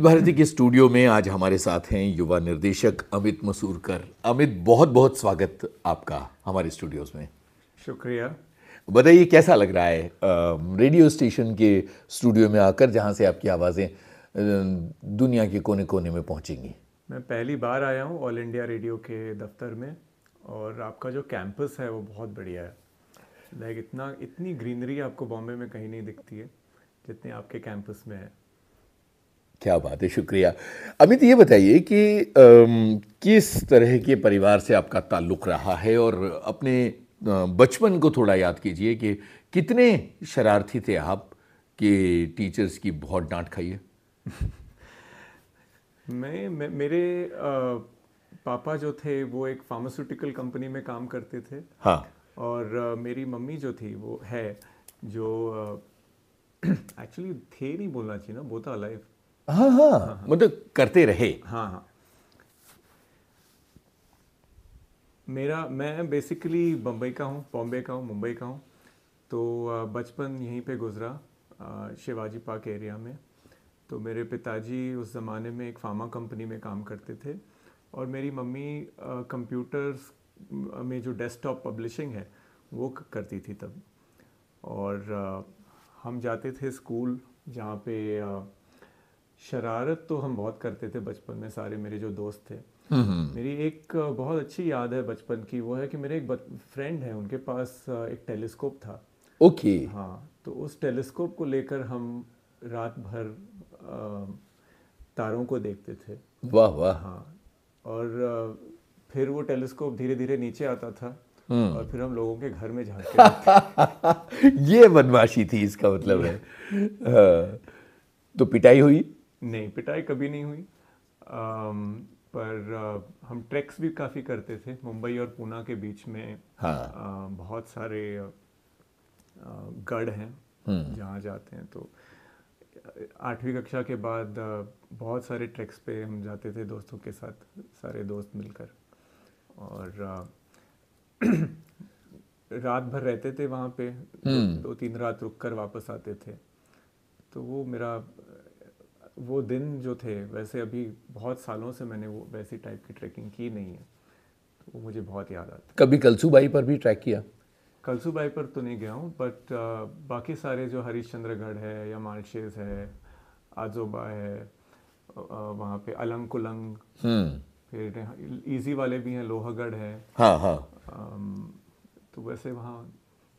भारती के स्टूडियो में आज हमारे साथ हैं युवा निर्देशक अमित मसूरकर। अमित, बहुत बहुत स्वागत आपका हमारे स्टूडियोज में। शुक्रिया। बताइए कैसा लग रहा है रेडियो स्टेशन के स्टूडियो में आकर, जहां से आपकी आवाज़ें दुनिया के कोने कोने में पहुंचेंगी। मैं पहली बार आया हूँ ऑल इंडिया रेडियो के दफ्तर में, और आपका जो कैंपस है वो बहुत बढ़िया है। इतनी ग्रीनरी आपको बॉम्बे में कहीं नहीं दिखती है जितनी आपके कैंपस में है। क्या बात है, शुक्रिया। अमित, ये बताइए कि किस तरह के परिवार से आपका ताल्लुक़ रहा है, और अपने बचपन को थोड़ा याद कीजिए कि कितने शरारती थे आप कि टीचर्स की बहुत डांट खाई है। मेरे पापा जो थे वो एक फार्मास्यूटिकल कंपनी में काम करते थे। हाँ। और मेरी मम्मी जो थी वो है जो एक्चुअली थे नहीं बोलना चाहिए ना, बोथ आर अलाइव। हाँ हाँ, मतलब करते रहे। हाँ हाँ। मैं बेसिकली बम्बई का हूँ, बॉम्बे का हूँ, मुंबई का हूँ। तो बचपन यहीं पे गुजरा, शिवाजी पार्क एरिया में। तो मेरे पिताजी उस ज़माने में एक फार्मा कंपनी में काम करते थे, और मेरी मम्मी कंप्यूटर्स में जो डेस्कटॉप पब्लिशिंग है वो करती थी तब। और हम जाते थे स्कूल, जहाँ पे शरारत तो हम बहुत करते थे बचपन में, सारे मेरे जो दोस्त थे। मेरी एक बहुत अच्छी याद है बचपन की, वो है कि मेरे एक फ्रेंड है, उनके पास एक टेलीस्कोप था। ओके। हाँ, तो उस टेलीस्कोप को लेकर हम रात भर तारों को देखते थे। वाह वाह। हाँ, और फिर वो टेलीस्कोप धीरे धीरे नीचे आता था, और फिर हम लोगों के घर में झांकते थे। ये बदमाशी थी, इसका मतलब है। हाँ। तो पिटाई हुई? नहीं, पिटाई कभी नहीं हुई। पर हम ट्रैक्स भी काफ़ी करते थे मुंबई और पूना के बीच में। हाँ। बहुत सारे गढ़ हैं जहाँ जाते हैं। तो 8वीं कक्षा के बाद बहुत सारे ट्रैक्स पे हम जाते थे दोस्तों के साथ, सारे दोस्त मिलकर। और रात भर रहते थे वहाँ पे, 2-3 रात रुक कर वापस आते थे। तो वो दिन जो थे, वैसे अभी बहुत सालों से मैंने वो वैसी टाइप की ट्रैकिंग की नहीं है, तो वो मुझे बहुत याद आता है। कभी कलसूबाई पर भी ट्रैक किया? कलसूबाई पर तो नहीं गया हूँ, बट बाकी सारे जो हरिश्चंद्रगढ़ है या मार्शेस है, आजोबा है, वहाँ पे अलंग कुलंग, फिर इजी वाले भी हैं, लोहागढ़ है। हाँ हाँ। तो वैसे वहाँ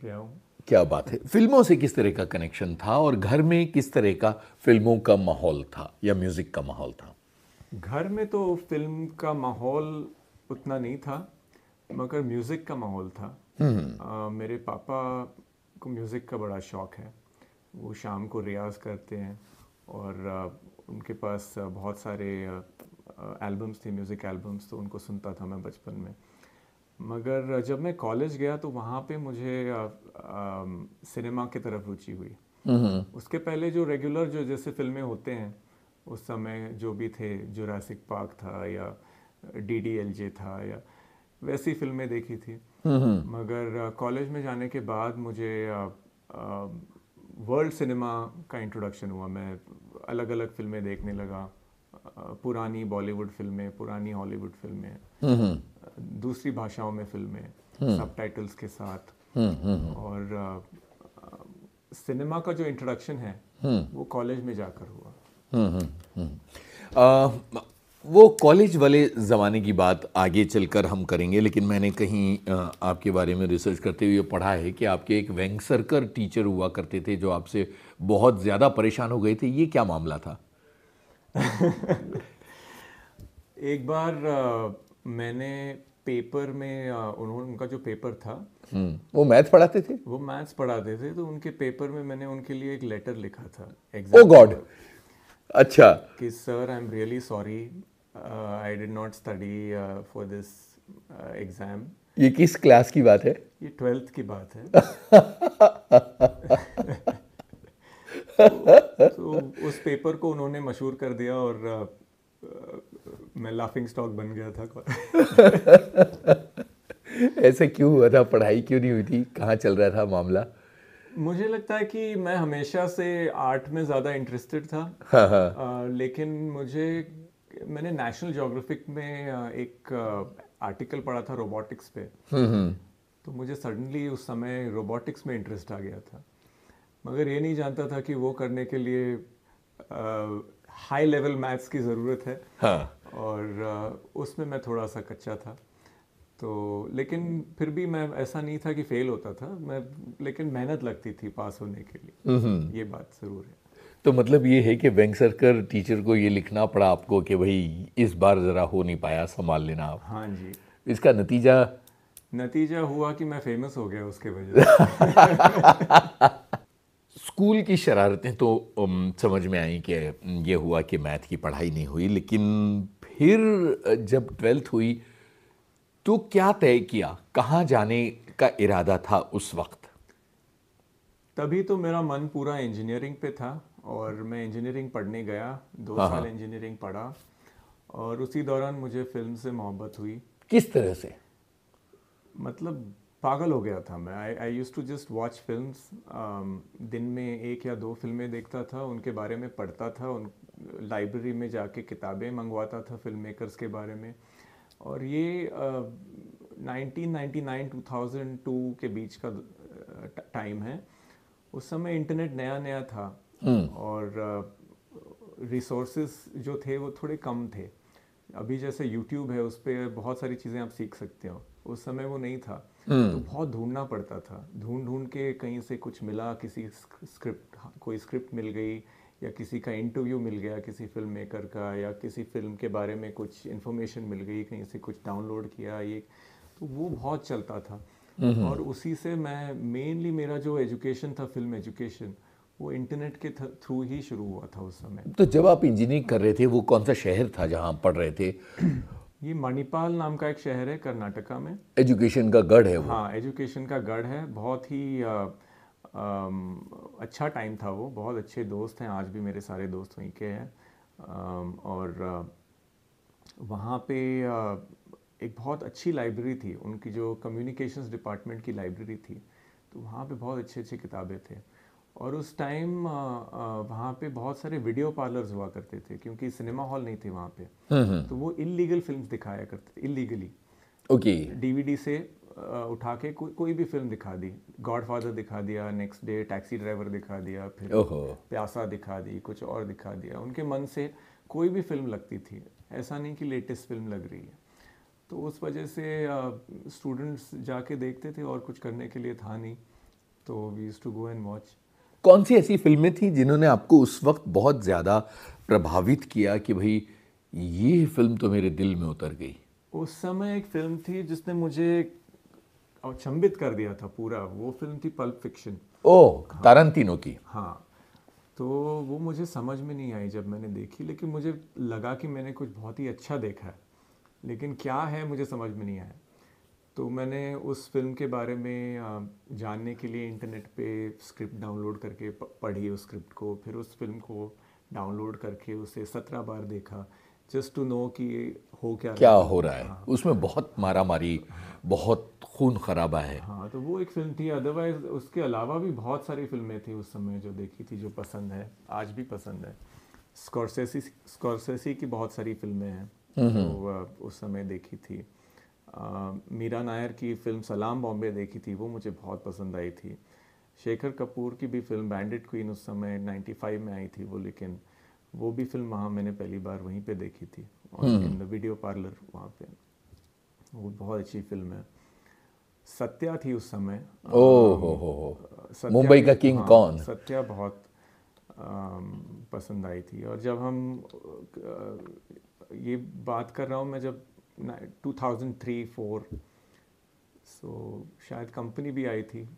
गया हूँ। क्या बात है। फिल्मों से किस तरह का कनेक्शन था, और घर में किस तरह का फिल्मों का माहौल था या म्यूजिक का माहौल था? घर में तो फिल्म का माहौल उतना नहीं था, मगर म्यूज़िक का माहौल था। मेरे पापा को म्यूज़िक का बड़ा शौक़ है। वो शाम को रियाज़ करते हैं, और उनके पास बहुत सारे एल्बम्स थे, म्यूज़िक एल्बम्स, तो उनको सुनता था मैं बचपन में। मगर जब मैं कॉलेज गया तो वहाँ पे मुझे सिनेमा की तरफ रुचि हुई। उसके पहले जो रेगुलर जो जैसे फिल्में होते हैं उस समय जो भी थे, जुरासिक पार्क था या DDLJ था, या वैसी फिल्में देखी थी। मगर कॉलेज में जाने के बाद मुझे वर्ल्ड सिनेमा का इंट्रोडक्शन हुआ। मैं अलग अलग फिल्में देखने लगा, पुरानी बॉलीवुड फिल्में, पुरानी हॉलीवुड फिल्में, दूसरी भाषाओं में फिल्में, सबटाइटल्स के साथ। और सिनेमा का जो इंट्रोडक्शन है वो कॉलेज में जाकर हुआ। वो कॉलेज वाले ज़माने की बात आगे चलकर हम करेंगे, लेकिन मैंने कहीं आपके बारे में रिसर्च करते हुए पढ़ा है कि आपके एक वेंगसरकर टीचर हुआ करते थे जो आपसे बहुत ज़्यादा परेशान हो गए थे। ये क्या मामला था? एक बार मैंने पेपर में उनका जो पेपर था, वो मैथ पढ़ाते थे? वो मैथ्स पढ़ाते थे, तो उनके पेपर में मैंने उनके लिए एक लेटर लिखा था ओ एग्जाम गॉड। अच्छा। कि sir, I am really sorry, I did not study for this exam. ये किस क्लास की बात है? ये 12th की बात है। तो उस पेपर को उन्होंने मशहूर कर दिया, और मैं लाफिंग स्टॉक बन गया था। ऐसे क्यों हुआ था? पढ़ाई क्यों नहीं हुई थी? कहाँ चल रहा था मामला? मुझे लगता है कि मैं हमेशा से आर्ट में ज़्यादा इंटरेस्टेड था। हाँ हाँ। लेकिन मैंने नेशनल ज्योग्राफिक में एक आर्टिकल पढ़ा था रोबोटिक्स पे। तो मुझे सडनली उस समय रोबोटिक्स में इंटरेस्ट आ गया था, मगर ये नहीं जानता था कि वो करने के लिए हाई लेवल मैथ्स की ज़रूरत है। हाँ। और उसमें मैं थोड़ा सा कच्चा था। तो लेकिन फिर भी मैं ऐसा नहीं था कि फेल होता था मैं, लेकिन मेहनत लगती थी पास होने के लिए, ये बात ज़रूर है। तो मतलब ये है कि वेंगसरकर टीचर को ये लिखना पड़ा आपको कि भाई इस बार ज़रा हो नहीं पाया, संभाल लेना आप। हाँ जी। इसका नतीजा? नतीजा हुआ कि मैं फेमस हो गया उसके वजह से। स्कूल की शरारतें तो समझ में आई कि ये हुआ कि मैथ की पढ़ाई नहीं हुई, लेकिन फिर जब 12th हुई तो क्या तय किया, कहाँ जाने का इरादा था उस वक्त? तभी तो मेरा मन पूरा इंजीनियरिंग पे था और मैं इंजीनियरिंग पढ़ने गया। 2 साल हाँ। इंजीनियरिंग पढ़ा और उसी दौरान मुझे फिल्म से मोहब्बत हुई। किस तरह से? मतलब पागल हो गया था मैं। I use to just watch films. दिन में 1 या 2 फिल्में देखता था, उनके बारे में पढ़ता था, उन लाइब्रेरी में जाके किताबें मंगवाता था फिल्म मेकर्स के बारे में। और ये 1999-2002 के बीच का टाइम है। उस समय इंटरनेट नया नया था और रिसोर्सेज जो थे वो थोड़े कम थे। अभी जैसे यूट्यूब है, उस पर बहुत सारी चीज़ें आप सीख सकते हो, उस समय वो नहीं था। तो बहुत ढूंढना पड़ता था, ढूंढ ढूंढ के कहीं से कुछ मिला, किसी स्क्रिप्ट, कोई स्क्रिप्ट मिल गई या किसी का इंटरव्यू मिल गया किसी फिल्म मेकर का, या किसी फिल्म के बारे में कुछ इन्फॉर्मेशन मिल गई, कहीं से कुछ डाउनलोड किया ये। तो वो बहुत चलता था। और उसी से मैं मेनली, मेरा जो एजुकेशन था फिल्म एजुकेशन, वो इंटरनेट के थ्रू ही शुरू हुआ था उस समय। तो जब आप इंजीनियरिंग कर रहे थे वो कौन सा शहर था जहाँ आप पढ़ रहे थे? ये मणिपाल नाम का एक शहर है कर्नाटका में। एजुकेशन का गढ़ है वो। हाँ, एजुकेशन का गढ़ है। बहुत ही अच्छा टाइम था वो। बहुत अच्छे दोस्त हैं, आज भी मेरे सारे दोस्त वहीं के हैं। और वहाँ पे एक बहुत अच्छी लाइब्रेरी थी, उनकी जो कम्युनिकेशंस डिपार्टमेंट की लाइब्रेरी थी। तो वहाँ पे बहुत अच्छे अच्छे किताबें थे। और उस टाइम वहाँ पे बहुत सारे वीडियो पार्लर्स हुआ करते थे, क्योंकि सिनेमा हॉल नहीं थे वहाँ पे। तो वो इलीगल फिल्म्स दिखाया करते थे, इलीगली। ओके। डीवीडी से उठा के कोई भी फिल्म दिखा दी। गॉडफादर दिखा दिया, नेक्स्ट डे टैक्सी ड्राइवर दिखा दिया, फिर ओहो। प्यासा दिखा दी, कुछ और दिखा दिया। उनके मन से कोई भी फिल्म लगती थी, ऐसा नहीं कि लेटेस्ट फिल्म लग रही है। तो उस वजह से स्टूडेंट्स जाके देखते थे और कुछ करने के लिए था नहीं, तो we used to go and watch. कौन सी ऐसी फिल्में थी जिन्होंने आपको उस वक्त बहुत ज़्यादा प्रभावित किया कि भाई ये फिल्म तो मेरे दिल में उतर गई? उस समय एक फिल्म थी जिसने मुझे अचंभित कर दिया था पूरा। वो फिल्म थी पल्प फिक्शन। ओह, तारंतिनो की। हाँ। तो वो मुझे समझ में नहीं आई जब मैंने देखी, लेकिन मुझे लगा कि मैंने कुछ बहुत ही अच्छा देखा है, लेकिन क्या है मुझे समझ में नहीं आया। तो मैंने उस फिल्म के बारे में जानने के लिए इंटरनेट पे स्क्रिप्ट डाउनलोड करके पढ़ी उस स्क्रिप्ट को, फिर उस फिल्म को डाउनलोड करके उसे 17 बार देखा, जस्ट टू नो कि हो क्या क्या रहा है। हो रहा है हाँ। उसमें? बहुत मारा मारी, बहुत खून खराबा है। हाँ, तो वो एक फिल्म थी। अदरवाइज उसके अलावा भी बहुत सारी फिल्में थी उस समय जो देखी थी, जो पसंद है, आज भी पसंद है। स्कॉर्सेसी की बहुत सारी फिल्में हैं जो उस समय देखी थी। मीरा नायर की फिल्म सलाम बॉम्बे देखी थी, वो मुझे बहुत पसंद आई थी। शेखर कपूर की भी फिल्म बैंडिट क्वीन उस समय 95 में आई थी वो, लेकिन वो भी फिल्म वहाँ मैंने पहली बार वहीं पे देखी थी, और इन द वीडियो पार्लर वहाँ पे। वो बहुत अच्छी फिल्म है। सत्या थी उस समय। ओह हो। सत्या मुंबई भी, का किंग हाँ, कौन? सत्या बहुत पसंद आई थी। और जब हम ये बात कर रहा हूँ मैं, जब 2003-4, सो शायद कंपनी भी आई थी।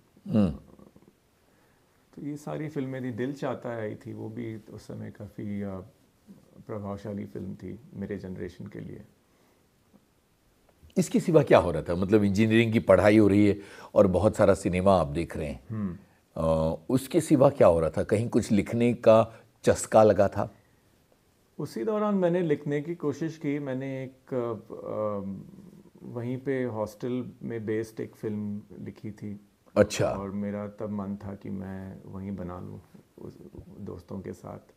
तो ये सारी फिल्में थी। दिल चाहता है आई थी, वो भी उस समय काफ़ी प्रभावशाली फिल्म थी मेरे जनरेशन के लिए। इसके सिवा क्या हो रहा था? मतलब इंजीनियरिंग की पढ़ाई हो रही है और बहुत सारा सिनेमा आप देख रहे हैं, उसके सिवा क्या हो रहा था? कहीं कुछ लिखने का चस्का लगा था? उसी दौरान मैंने लिखने की कोशिश की। मैंने वहीं पे हॉस्टल में बेस्ड एक फिल्म लिखी थी। अच्छा। और मेरा तब मन था कि मैं वहीं बना लूँ उस दोस्तों के साथ।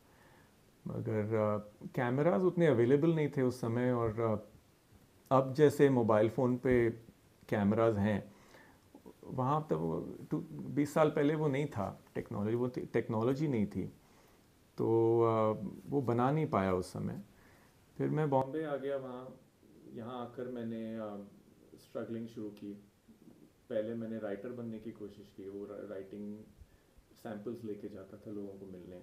मगर कैमरास उतने अवेलेबल नहीं थे उस समय, और अब जैसे मोबाइल फ़ोन पे कैमरास हैं, वहाँ तब 20 साल पहले वो नहीं था, टेक्नोलॉजी नहीं थी। तो वो बना नहीं पाया उस समय। फिर मैं बॉम्बे आ गया, वहाँ यहाँ आकर मैंने स्ट्रगलिंग शुरू की। पहले मैंने राइटर बनने की कोशिश की, वो राइटिंग सैम्पल्स लेके जाता था लोगों को मिलने।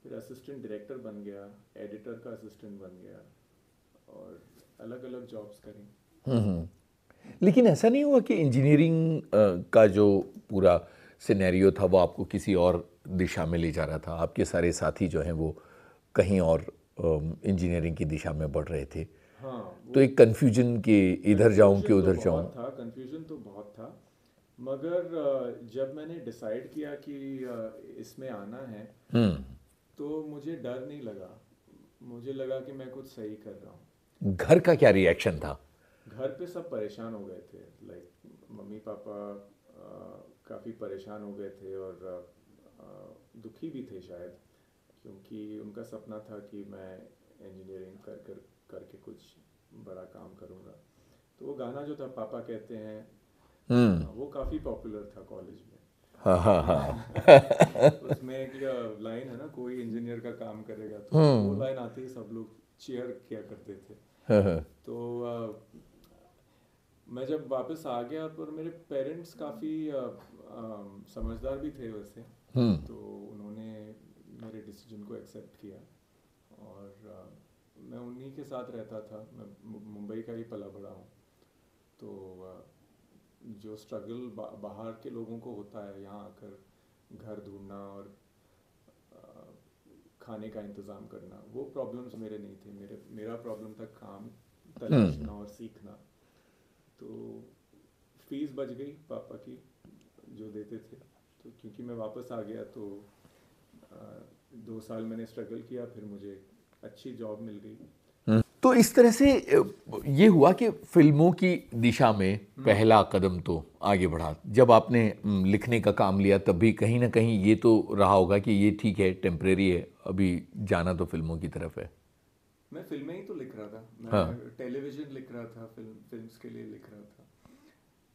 फिर असिस्टेंट डायरेक्टर बन गया, एडिटर का असिस्टेंट बन गया, और अलग अलग जॉब्स करी। लेकिन ऐसा नहीं हुआ कि इंजीनियरिंग का जो पूरा सिनेरियो था वो आपको किसी और दिशा में ले जा रहा था? आपके सारे साथी जो हैं वो कहीं और इंजीनियरिंग की दिशा में बढ़ रहे थे, हाँ, तो वो एक कन्फ्यूजन कि इधर जाऊं कि कन्फ्यूजन तो उधर जाऊं। बहुत था, कन्फ्यूजन तो बहुत था। मगर जब मैंने डिसाइड किया कि इसमें आना है, तो मुझे डर नहीं लगा। मुझे लगा कि मैं कुछ सही कर रहा हूँ। घर का क्या रिएक्शन था? घर पे सब परेशान हो गए थे, लाइक मम्मी पापा काफ़ी परेशान हो गए थे, और दुखी भी थे शायद, क्योंकि उनका सपना था कि मैं इंजीनियरिंग करके कुछ बड़ा काम करूँगा। तो वो गाना जो था पापा कहते हैं, वो काफ़ी पॉपुलर था कॉलेज में। हाँ हाँ हाँ। उसमें एक लाइन है ना, कोई इंजीनियर का काम करेगा, तो वो लाइन आते ही सब लोग चीयर किया करते थे। तो मैं जब वापस आ गया, पर मेरे पेरेंट्स काफ़ी समझदार भी थे वैसे, तो उन्होंने मेरे डिसीजन को एक्सेप्ट किया। और मैं उन्हीं के साथ रहता था। मैं मुंबई का ही पला बड़ा हूँ। तो जो स्ट्रगल बाहर के लोगों को होता है यहाँ आकर, घर ढूंढना और खाने का इंतज़ाम करना, वो प्रॉब्लम्स मेरे नहीं थे। मेरा प्रॉब्लम था काम तलाशना और सीखना। तो फीस बच गई पापा की, जो देते थे। तो क्योंकि मैं वापस आ गया, तो 2 साल मैंने स्ट्रगल किया, फिर मुझे अच्छी जॉब मिल गई। तो इस तरह से ये हुआ कि फिल्मों की दिशा में पहला कदम तो आगे बढ़ा। जब आपने लिखने का काम लिया तब भी कहीं ना कहीं ये तो रहा होगा कि ये ठीक है, टेम्परेरी है, अभी जाना तो फिल्मों की तरफ है। मैं फिल्में ही तो लिख रहा था, हाँ। मैं टेलीविज़न लिख रहा था, फिल्म्स के लिए लिख रहा था।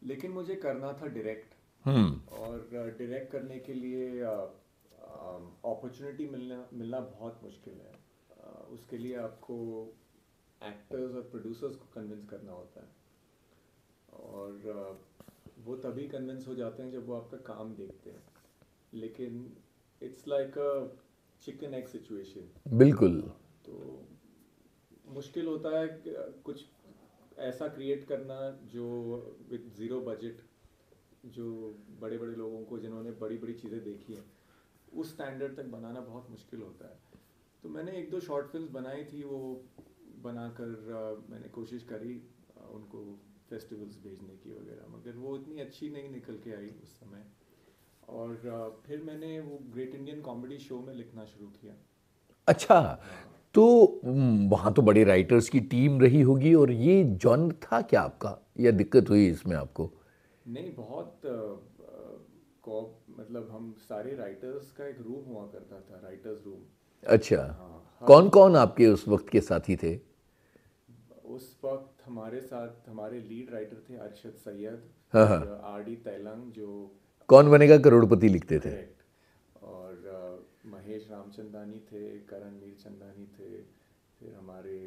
लेकिन मुझे करना था डायरेक्ट, और डायरेक्ट करने के लिए अपॉर्चुनिटी मिलना मिलना बहुत मुश्किल है। उसके लिए आपको एक्टर्स और प्रोड्यूसर्स को कन्विंस करना होता है, और वो तभी कन्विंस हो जाते हैं जब वो आपका काम देखते हैं। लेकिन it's like a chicken egg situation. बिल्कुल। तो मुश्किल होता है कुछ ऐसा क्रिएट करना जो विद ज़ीरो बजट, जो बड़े बड़े लोगों को, जिन्होंने बड़ी बड़ी चीज़ें देखी हैं, उस स्टैंडर्ड तक बनाना बहुत मुश्किल होता है। तो मैंने एक दो शॉर्ट फिल्म्स बनाई थी, वो बनाकर मैंने कोशिश करी उनको फेस्टिवल्स भेजने की वगैरह, मगर वो इतनी अच्छी नहीं निकल के आई उस समय। और फिर मैंने वो ग्रेट इंडियन कॉमेडी शो में लिखना शुरू किया। अच्छा, हाँ। तो वहाँ तो बड़े राइटर्स की टीम रही होगी, और ये जॉनर था क्या आपका, या दिक्कत हुई इसमें आपको? नहीं, बहुत मतलब हम सारे राइटर्स का एक रूम हुआ करता था, राइटर्स रूम। अच्छा, हाँ, हर कौन कौन आपके उस वक्त के साथी थे? उस वक्त हमारे साथ हमारे लीड राइटर थे अरशद सैयद, हाँ हाँ। फिर आर डी तेलंग, जो कौन बनेगा करोड़पति लिखते थे? करेक्ट, और महेश रामचंदानी थे, करण मीरचंदानी थे, फिर हमारे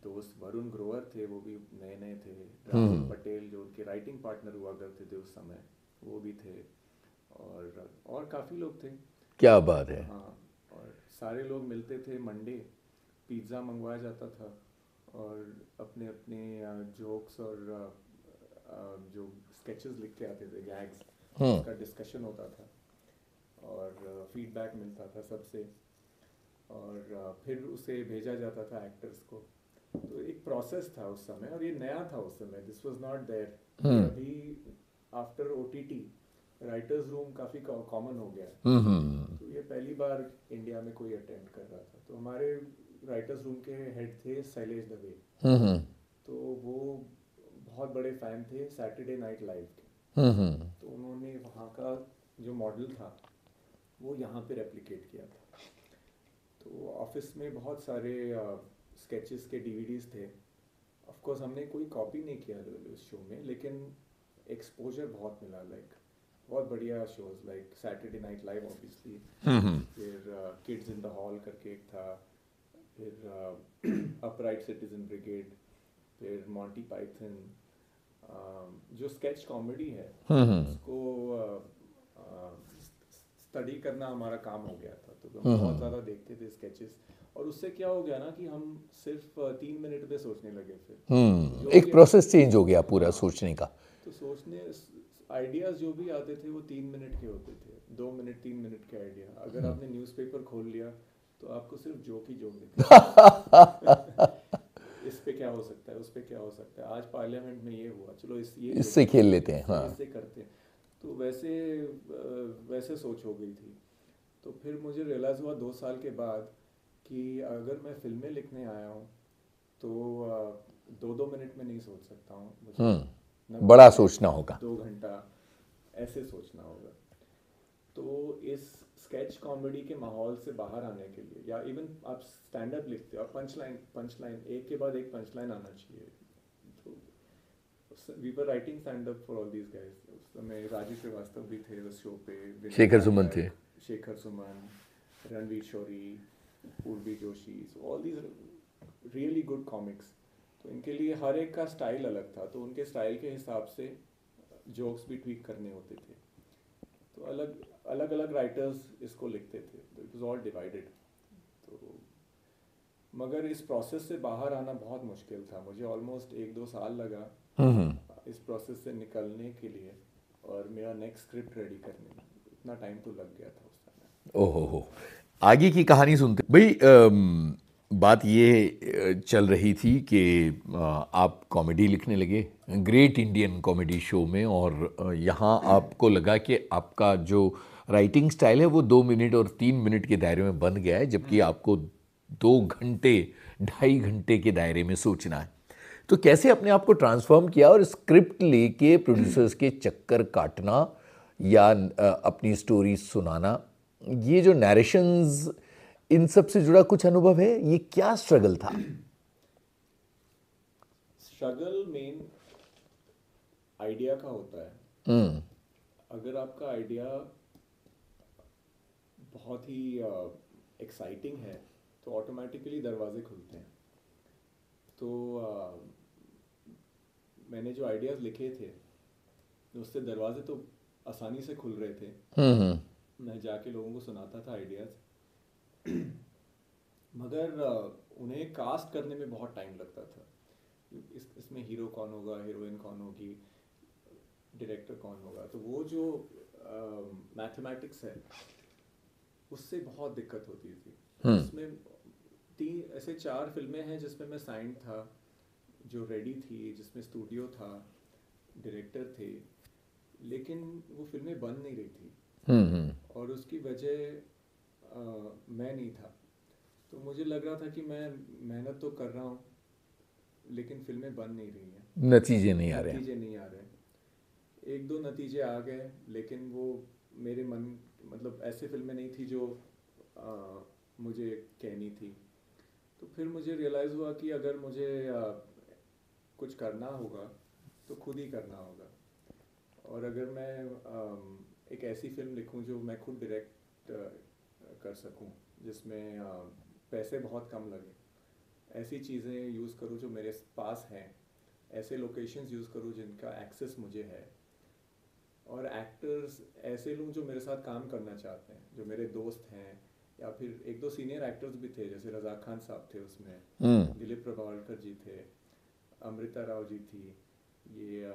दोस्त वरुण ग्रोवर थे, वो भी नए नए थे। राहुल पटेल, जो उनके राइटिंग पार्टनर हुआ करते थे उस समय, वो भी थे। और काफ़ी लोग थे। क्या बात है। हाँ, और सारे लोग मिलते थे मंडे, पिज़्ज़ा मंगवाया जाता था, और अपने अपने जोक्स और जो स्केचेस लिख के आते थे, गैग्स, उसका डिस्कशन होता था, और फीडबैक मिलता था सबसे, और फिर उसे भेजा जाता था एक्टर्स को। तो एक प्रोसेस था उस समय, और ये नया था उस समय, दिस वाज नॉट देयर। ये अभी आफ्टर ओटीटी राइटर्स रूम काफ़ी कॉमन हो गया है। तो ये पहली बार इंडिया में कोई अटेम्प्ट कर रहा था। तो हमारे राइटर्स रूम के हेड थे शैलेश दवे। तो वो बहुत बड़े फ़ैन थे सैटरडे नाइट लाइव के। तो उन्होंने वहाँ का जो मॉडल था वो यहाँ पे रेप्लिकेट किया था। तो ऑफिस में बहुत सारे स्केचेस के डीवीडीज थे। ऑफ कोर्स हमने कोई कॉपी नहीं किया उस शो में, लेकिन एक्सपोजर बहुत मिला। लाइक बहुत बढ़िया shows like Saturday night live obviously, फिर किड्स इन द हॉल करके एक था, फिर अपराइट सिटीजन ब्रिगेड, फिर मॉन्टी पाइथन। जो स्केच कॉमेडी है उसको स्टडी करना हमारा काम हो गया था, तो हम बहुत ज़्यादा देखते थे स्केचेस। और उससे क्या हो गया ना कि हम सिर्फ 3 मिनट में सोचने लगे। फिर जो एक भी प्रोसेस चेंज हो गया पूरा सोचने का। तो सोचने आइडियाज जो भी आते थे वो 3 मिनट के होते थे, 2 मिनट 3 मिनट के आइडिया। अगर आपने न्यूज़पेपर खोल लिया तो आपको सिर्फ जोक ही जोक दिखेगा। इस पे क्या हो सकता है, उस पे क्या हो सकता है, आज पार्लियामेंट में ये हुआ, चलो ये इससे खेल लेते हैं। हाँ, इससे करते हैं। तो वैसे सोच हो गई थी। तो फिर मुझे रियलाइज़ हुआ 2 साल के बाद कि अगर मैं फिल्में लिखने आया हूँ तो 2-2 मिनट में नहीं सोच सकता हूँ। मुझे बड़ा सोचना होगा। 2 घंटा ऐसे सोचना होगा। तो इस स्केच कॉमेडी के माहौल से बाहर आने के लिए, या इवन आप स्टैंड अप लिखते हो, पंच लाइन एक के बाद एक पंच लाइन आना चाहिए। तो we were writing stand up for all these guys. उस समय राजू श्रीवास्तव भी थे उस शो पे, शेखर सुमन थे। शेखर सुमन, रणवीर शोरी, पूर्वी Joshi, so all these really good comics. तो इनके लिए हर एक का स्टाइल अलग था, तो उनके स्टाइल के हिसाब से जोक्स भी ट्वीक करने होते थे। तो अलग अलग राइटर्स इसको लिखते थे, तो इट वाज ऑल डिवाइडेड। तो मगर इस प्रोसेस से बाहर आना बहुत मुश्किल था। मुझे ऑलमोस्ट 1-2 साल लगा इस प्रोसेस से निकलने के लिए, और मेरा नेक्स्ट स्क्रिप्ट रेडी करने में इतना टाइम तो लग गया था उस समय। ओहो हो, आगे की कहानी सुनते भाई। बात ये चल रही थी कि आप कॉमेडी लिखने लगे ग्रेट इंडियन कॉमेडी शो में, और यहाँ आपको लगा कि आपका जो राइटिंग स्टाइल है वो 2 मिनट और 3 मिनट के दायरे में बंध गया है, जबकि आपको 2 घंटे 2.5 घंटे के दायरे में सोचना है। तो कैसे अपने आप को ट्रांसफॉर्म किया और स्क्रिप्ट लेके प्रोड्यूसर्स के चक्कर काटना या अपनी स्टोरी सुनाना, ये जो नैरेशंस, इन सब से जुड़ा कुछ अनुभव है? ये क्या स्ट्रगल था? स्ट्रगल मेन आइडिया का होता है। अगर आपका आइडिया बहुत ही एक्साइटिंग है तो ऑटोमेटिकली दरवाजे खुलते हैं। तो मैंने जो आइडियाज़ लिखे थे उससे दरवाजे तो आसानी से खुल रहे थे। मैं जाके लोगों को सुनाता था आइडियाज़, मगर उन्हें कास्ट करने में बहुत टाइम लगता था। इसमें हीरो कौन होगा, हीरोइन कौन होगी, डायरेक्टर कौन होगा, तो वो जो मैथमेटिक्स है उससे बहुत दिक्कत होती थी। इसमें 4 फिल्में हैं जिसमें मैं साइन था, जो रेडी थी, जिसमें स्टूडियो था, डायरेक्टर थे, लेकिन वो फिल्में बन नहीं रही थी। और उसकी वजह मैं नहीं था। तो मुझे लग रहा था कि मैं मेहनत तो कर रहा हूँ लेकिन फिल्में बन नहीं रही हैं, नतीजे नहीं आ रहे। 1-2 नतीजे आ गए, लेकिन वो मेरे मन, मतलब ऐसे फिल्में नहीं थी जो मुझे कहनी थी। तो फिर मुझे रियलाइज़ हुआ कि अगर मुझे कुछ करना होगा तो खुद ही करना होगा। और अगर मैं एक ऐसी फिल्म लिखूं जो मैं खुद डायरेक्ट कर सकूं, जिसमें पैसे बहुत कम लगे, ऐसी चीज़ें यूज़ करूं जो मेरे पास हैं, ऐसे लोकेशंस यूज़ करूं जिनका एक्सेस मुझे है, और एक्टर्स ऐसे लूँ जो मेरे साथ काम करना चाहते हैं, जो मेरे दोस्त हैं, या फिर 1-2 सीनियर एक्टर्स भी थे, जैसे रज़ाक खान साहब थे उसमें, दिलीप प्रभावलकर जी थे, अमृता राव जी थी, ये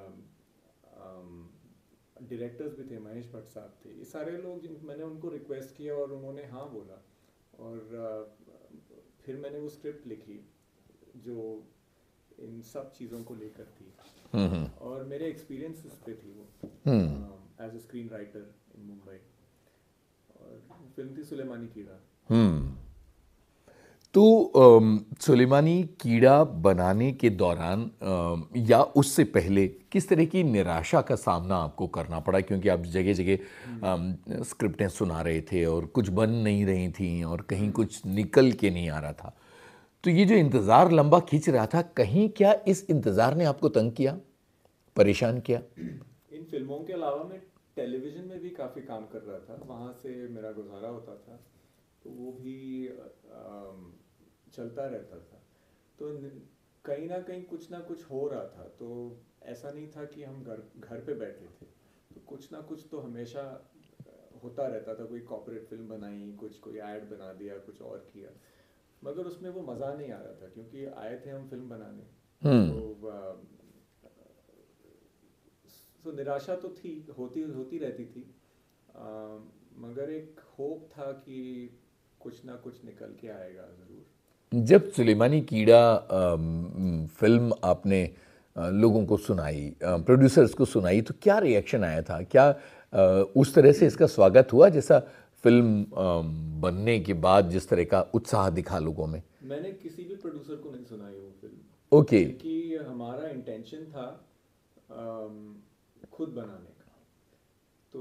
डायरेक्टर्स भी थे, महेश भट्ट साहब थे। ये सारे लोग जिन मैंने उनको रिक्वेस्ट किया और उन्होंने हाँ बोला, और फिर मैंने वो स्क्रिप्ट लिखी जो इन सब चीज़ों को लेकर थी, और मेरे एक्सपीरियंसेस पे थी वो as a screen writer in Mumbai. और फिल्म थी सुलेमानी कीड़ा। तो सुलेमानी कीड़ा बनाने के दौरान या उससे पहले किस तरह की निराशा का सामना आपको करना पड़ा, क्योंकि आप जगह जगह स्क्रिप्टें सुना रहे थे और कुछ बन नहीं रही थी और कहीं कुछ निकल के नहीं आ रहा था। तो ये जो इंतज़ार लंबा खींच रहा था, कहीं क्या इस इंतज़ार ने आपको तंग किया, परेशान किया? इन फिल्मों के अलावा मैं टेलीविज़न में भी काफ़ी काम कर रहा था, वहाँ से मेरा गुजारा होता था, तो वो भी चलता रहता था। तो कहीं ना कुछ हो रहा था, तो ऐसा नहीं था कि हम घर घर पे बैठे थे, तो कुछ ना कुछ तो हमेशा होता रहता था। कोई कॉर्पोरेट फिल्म बनाई, कुछ कोई ऐड बना दिया, कुछ और किया, मगर उसमें वो मज़ा नहीं आ रहा था, क्योंकि आए थे हम फिल्म बनाने। हम्म। तो तो निराशा तो थी, होती होती रहती थी, मगर एक होप था कि कुछ ना कुछ निकल के आएगा ज़रूर। जब सुलेमानी कीड़ा फिल्म आपने लोगों को सुनाई, प्रोड्यूसर्स को सुनाई, तो क्या रिएक्शन आया था? क्या उस तरह से इसका स्वागत हुआ जैसा फिल्म बनने के बाद जिस तरह का उत्साह दिखा लोगों में? मैंने किसी भी प्रोड्यूसर को नहीं सुनाई वो फिल्म, ओके। क्योंकि हमारा इंटेंशन था खुद बनाने का। तो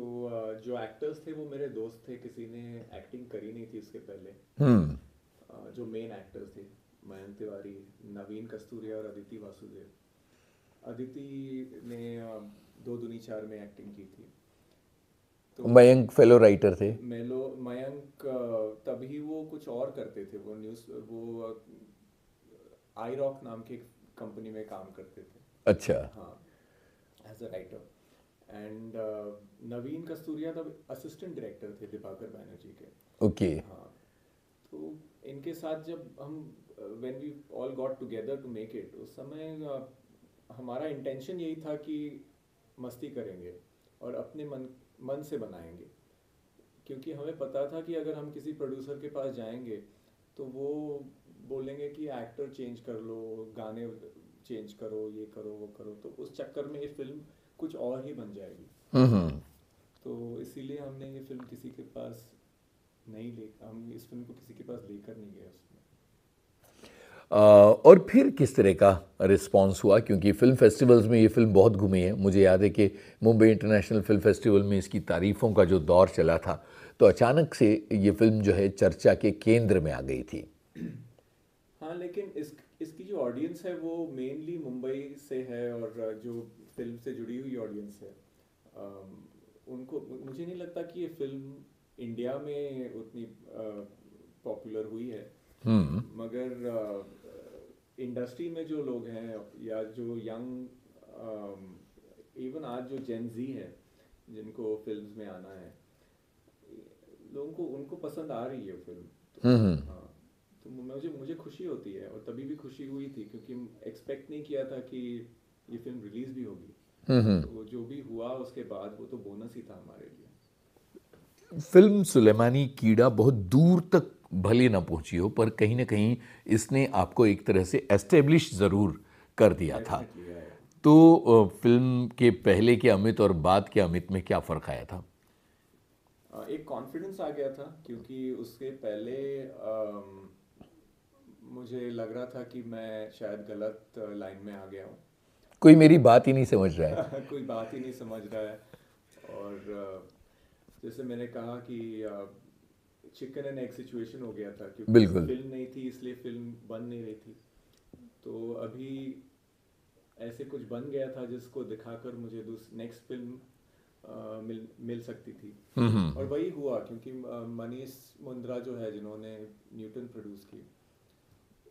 जो एक्टर्स थे वो मेरे दोस्त थे, किसी ने एक्टिंग करी नहीं थी इसके पहले। हम्म। जो मेन एक्टर्स थे, मयंक तिवारी, नवीन कस्तूरिया और अदिति वासुदेव। अदिति ने दो दुनी चार में एक्टिंग की थी। तो मयंक फेलो राइटर थे। मयंक तभी वो कुछ और करते थे, वो आई रॉक नाम की कंपनी में काम करते थे। अच्छा। हाँ, एज अ राइटर। एंड नवीन कस्तूरिया तब असिस्टेंट डायरेक्टर थे दिवाकर बैनर्जी के। ओके। हाँ, तो इनके साथ जब हम when we all got together to make it, उस समय हमारा इंटेंशन यही था कि मस्ती करेंगे और अपने मन से बनाएंगे, क्योंकि हमें पता था कि अगर हम किसी प्रोड्यूसर के पास जाएंगे तो वो बोलेंगे कि एक्टर चेंज कर लो, गाने चेंज करो, ये करो वो करो, तो उस चक्कर में ये फिल्म कुछ और ही बन जाएगी। हम्म। तो इसीलिए हमने ये फिल्म किसी के पास नहीं ले हम इस फिल्म को किसी के पास लेकर नहीं गए उसमें। और फिर किस तरह का रिस्पांस हुआ, क्योंकि फिल्म फेस्टिवल्स में ये फिल्म बहुत घूमी है। मुझे याद है कि मुंबई इंटरनेशनल फिल्म फेस्टिवल में इसकी तारीफ़ों का जो दौर चला था, तो अचानक से ये फिल्म जो है चर्चा के केंद्र में आ गई थी। हाँ, लेकिन इसकी जो ऑडियंस है वो मेनली मुंबई से है, और जो फिल्म से जुड़ी हुई ऑडियंस है, उनको मुझे नहीं लगता कि ये फिल्म इंडिया में उतनी पॉपुलर हुई है। हम्म। मगर इंडस्ट्री में जो लोग हैं, या जो यंग, इवन आज जो जेन जी है, जिनको फिल्म्स में आना है, लोगों को उनको पसंद आ रही है फिल्म। तो हम्म। हाँ, तो मुझे खुशी होती है, और तभी भी खुशी हुई थी क्योंकि एक्सपेक्ट नहीं किया था कि ये फिल्म रिलीज भी होगी। हम्म। तो जो भी हुआ उसके बाद वो तो बोनस ही था हमारे लिए। फिल्म सुलेमानी कीड़ा बहुत दूर तक भले ना पहुंची हो, पर कहीं ना कहीं इसने आपको एक तरह से एस्टेब्लिश ज़रूर कर दिया था। डेफिनेटली है। तो फिल्म के पहले के अमित और बाद के अमित में क्या फ़र्क आया था? एक कॉन्फिडेंस आ गया था, क्योंकि उसके पहले मुझे लग रहा था कि मैं शायद गलत लाइन में आ गया हूँ। कोई मेरी बात ही नहीं समझ रहा है। कोई बात ही नहीं समझ रहा है। और जैसे मैंने कहा कि चिकन एंड एग सिचुएशन हो गया था, क्योंकि बिल्कुल। फिल्म नहीं थी इसलिए फिल्म बन नहीं रही थी। तो अभी ऐसे कुछ बन गया था जिसको दिखाकर मुझे नेक्स्ट फिल्म मिल सकती थी। और वही हुआ, क्योंकि मनीष मुंद्रा जो है, जिन्होंने न्यूटन प्रोड्यूस की,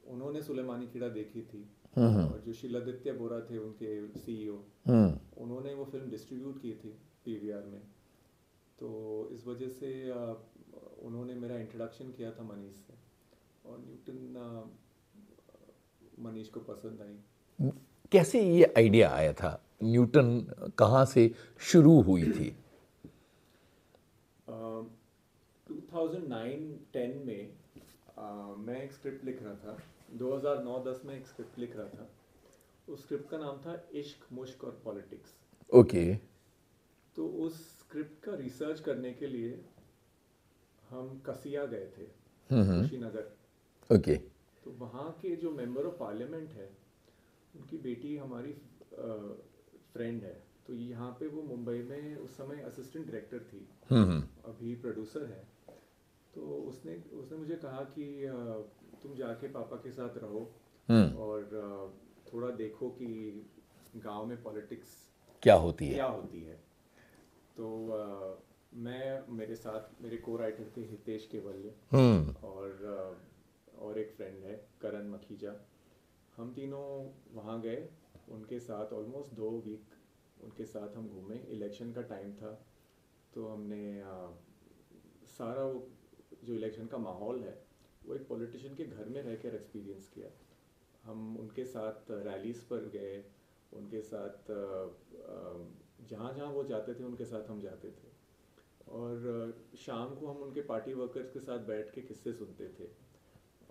उन्होंने सुलेमानी कीड़ा देखी थी। और जो शिलादित्य बोरा थे उनके सीईओ, उन्होंने वो फिल्म डिस्ट्रीब्यूट की थी पीवीआर में। तो इस वजह से उन्होंने मेरा इंट्रोडक्शन किया था मनीष से, और न्यूटन मनीष को पसंद आई। कैसे ये आइडिया आया था? न्यूटन कहाँ से शुरू हुई थी? 2009-10 में मैं एक स्क्रिप्ट लिख रहा था। 2009-10 में एक स्क्रिप्ट लिख रहा था। उस स्क्रिप्ट का नाम था इश्क, मुश्क और पॉलिटिक्स। ओके। तो उस स्क्रिप्ट का रिसर्च करने के लिए हम कसिया गए थे, कुशीनगर। ओके। तो वहाँ के जो मेंबर ऑफ पार्लियामेंट है, उनकी बेटी हमारी फ्रेंड है। तो यहाँ पे वो मुंबई में उस समय असिस्टेंट डायरेक्टर थी, अभी प्रोड्यूसर है। तो उसने उसने मुझे कहा कि तुम जाके पापा के साथ रहो और थोड़ा देखो कि गांव में पॉलिटिक्स क्या होती है? क्या होती है। तो मैं, मेरे साथ मेरे को राइटर थे हितेश केवल्य और एक फ्रेंड है करण मखीजा। हम तीनों वहाँ गए उनके साथ, ऑलमोस्ट 2 वीक उनके साथ हम घूमे। इलेक्शन का टाइम था, तो हमने सारा वो जो इलेक्शन का माहौल है वो एक पॉलिटिशियन के घर में रहकर एक्सपीरियंस किया। हम उनके साथ रैलीज पर गए, उनके साथ जहाँ जहाँ वो जाते थे उनके साथ हम जाते थे। और शाम को हम उनके पार्टी वर्कर्स के साथ बैठ के किस्से सुनते थे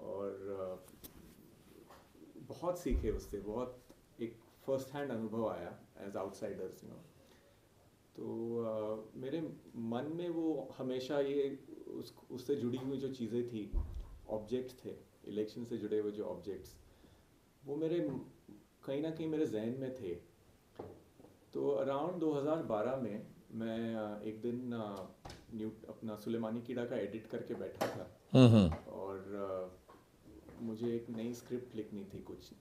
और बहुत सीखे उससे, बहुत एक फर्स्ट हैंड अनुभव आया एज आउटसाइडर्स, यू नो। तो मेरे मन में वो हमेशा ये उससे जुड़ी हुई जो चीज़ें थी, ऑब्जेक्ट्स थे, इलेक्शन से जुड़े हुए जो ऑब्जेक्ट्स, वो मेरे कहीं ना कहीं मेरे जहन में थे। तो अराउंड 2012 में मैं एक दिन अपना सुलेमानी कीड़ा का एडिट करके बैठा था और मुझे एक नई स्क्रिप्ट लिखनी थी कुछ।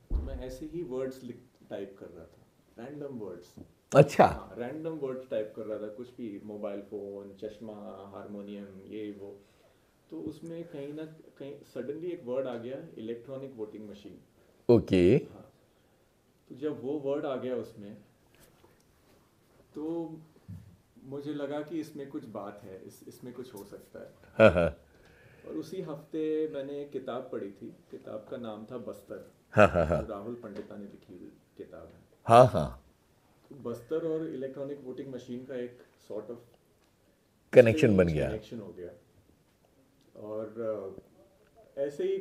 तो मैं ऐसे ही वर्ड्स टाइप कर रहा था, रैंडम वर्ड्स। अच्छा। हाँ, रैंडम वर्ड्स टाइप कर रहा था, कुछ भी, मोबाइल फ़ोन, चश्मा, हारमोनियम, ये वो। तो उसमें कहीं ना कहीं सडनली एक वर्ड आ गया, इलेक्ट्रॉनिक वोटिंग मशीन। ओके। हाँ, तो जब वो वर्ड आ गया उसमें, तो मुझे लगा कि इसमें कुछ बात है, इसमें कुछ हो सकता है। हाँ हाँ और उसी हफ्ते मैंने एक किताब पढ़ी थी, किताब का नाम था बस्तर, हाँ हाँ हाँ जो राहुल पंडिता ने लिखी हुई किताब है। हाँ हाँ। तो बस्तर और इलेक्ट्रॉनिक वोटिंग मशीन का एक सॉर्ट ऑफ कनेक्शन बन स्ट्रेंज गया। कनेक्शन हो गया। और ऐसे ही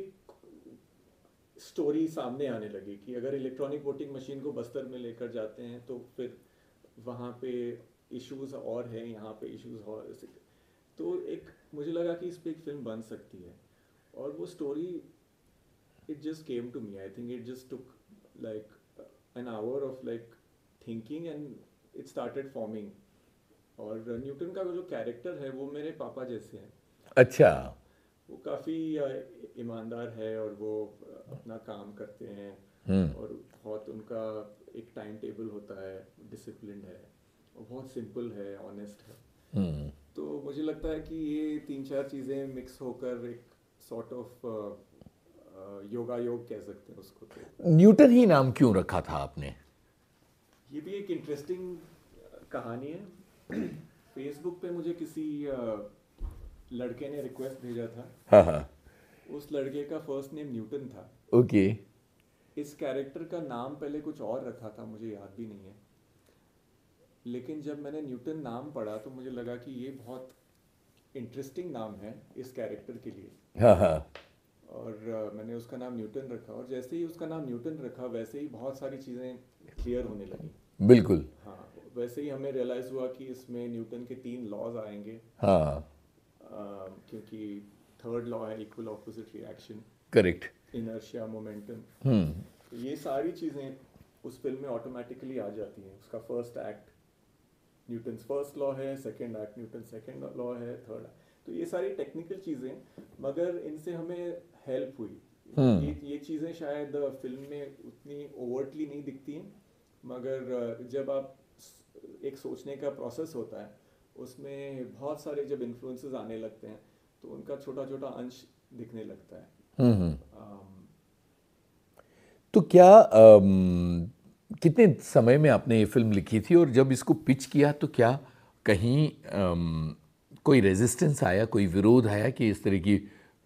स्टोरी सामने आने लगी कि अगर इलेक्ट्रॉनिक वोटिंग मशीन को बस्तर में लेकर जाते हैं तो फिर वहाँ पे इश्यूज और हैं, यहाँ पे इश्यूज और। तो एक मुझे लगा कि इस पे एक फिल्म बन सकती है। और वो story, it just came to me. I think it just took like an hour of like thinking and it started forming. और न्यूटन का जो कैरेक्टर है वो मेरे पापा जैसे हैं। अच्छा। वो काफ़ी ईमानदार है और वो अपना काम करते हैं और बहुत उनका एक टाइम टेबल होता है, डिसिप्लिन है और बहुत सिंपल है, ऑनेस्ट है। तो मुझे लगता है कि ये 3-4 चीज़ें मिक्स होकर एक सॉर्ट ऑफ योगा योग कह सकते हैं उसको। तो न्यूटन ही नाम क्यों रखा था आपने? ये भी एक इंटरेस्टिंग कहानी है। फेसबुक पे मुझे किसी लड़के ने रिक्वेस्ट भेजा था। हाँ हाँ। उस लड़के का फर्स्ट नेम न्यूटन था। ओके। इस कैरेक्टर का नाम पहले कुछ और रखा था, मुझे याद भी नहीं है। लेकिन जब मैंने न्यूटन नाम पढ़ा तो मुझे लगा कि ये बहुत इंटरेस्टिंग नाम है इस कैरेक्टर के लिए। हाँ हाँ। और मैंने उसका नाम न्यूटन रखा और जैसे ही उसका नाम न्यूटन रखा वैसे ही बहुत सारी चीज़ें क्लियर होने लगी। बिल्कुल। हाँ, वैसे ही हमें रियलाइज़ हुआ कि इसमें न्यूटन के 3 लॉज आएंगे। हाँ। क्योंकि थर्ड लॉ है equal opposite reaction, correct. Inertia, momentum. तो ये सारी चीज़ें उस फिल्म में ऑटोमेटिकली आ जाती हैं। उसका first act Newton's first law है, second act Newton second law है, थर्ड। तो ये सारी टेक्निकल चीज़ें, मगर इनसे हमें हेल्प हुई। ये चीज़ें शायद फिल्म में उतनी ओवर्टली नहीं दिखती हैं, मगर जब आप एक सोचने का प्रोसेस होता है उसमें बहुत सारे जब इन्फ्लुएंसेस आने लगते हैं तो उनका छोटा छोटा अंश दिखने लगता है। तो क्या कितने समय में आपने ये फिल्म लिखी थी और जब इसको पिच किया तो क्या कहीं कोई रेजिस्टेंस आया, कोई विरोध आया कि इस तरह की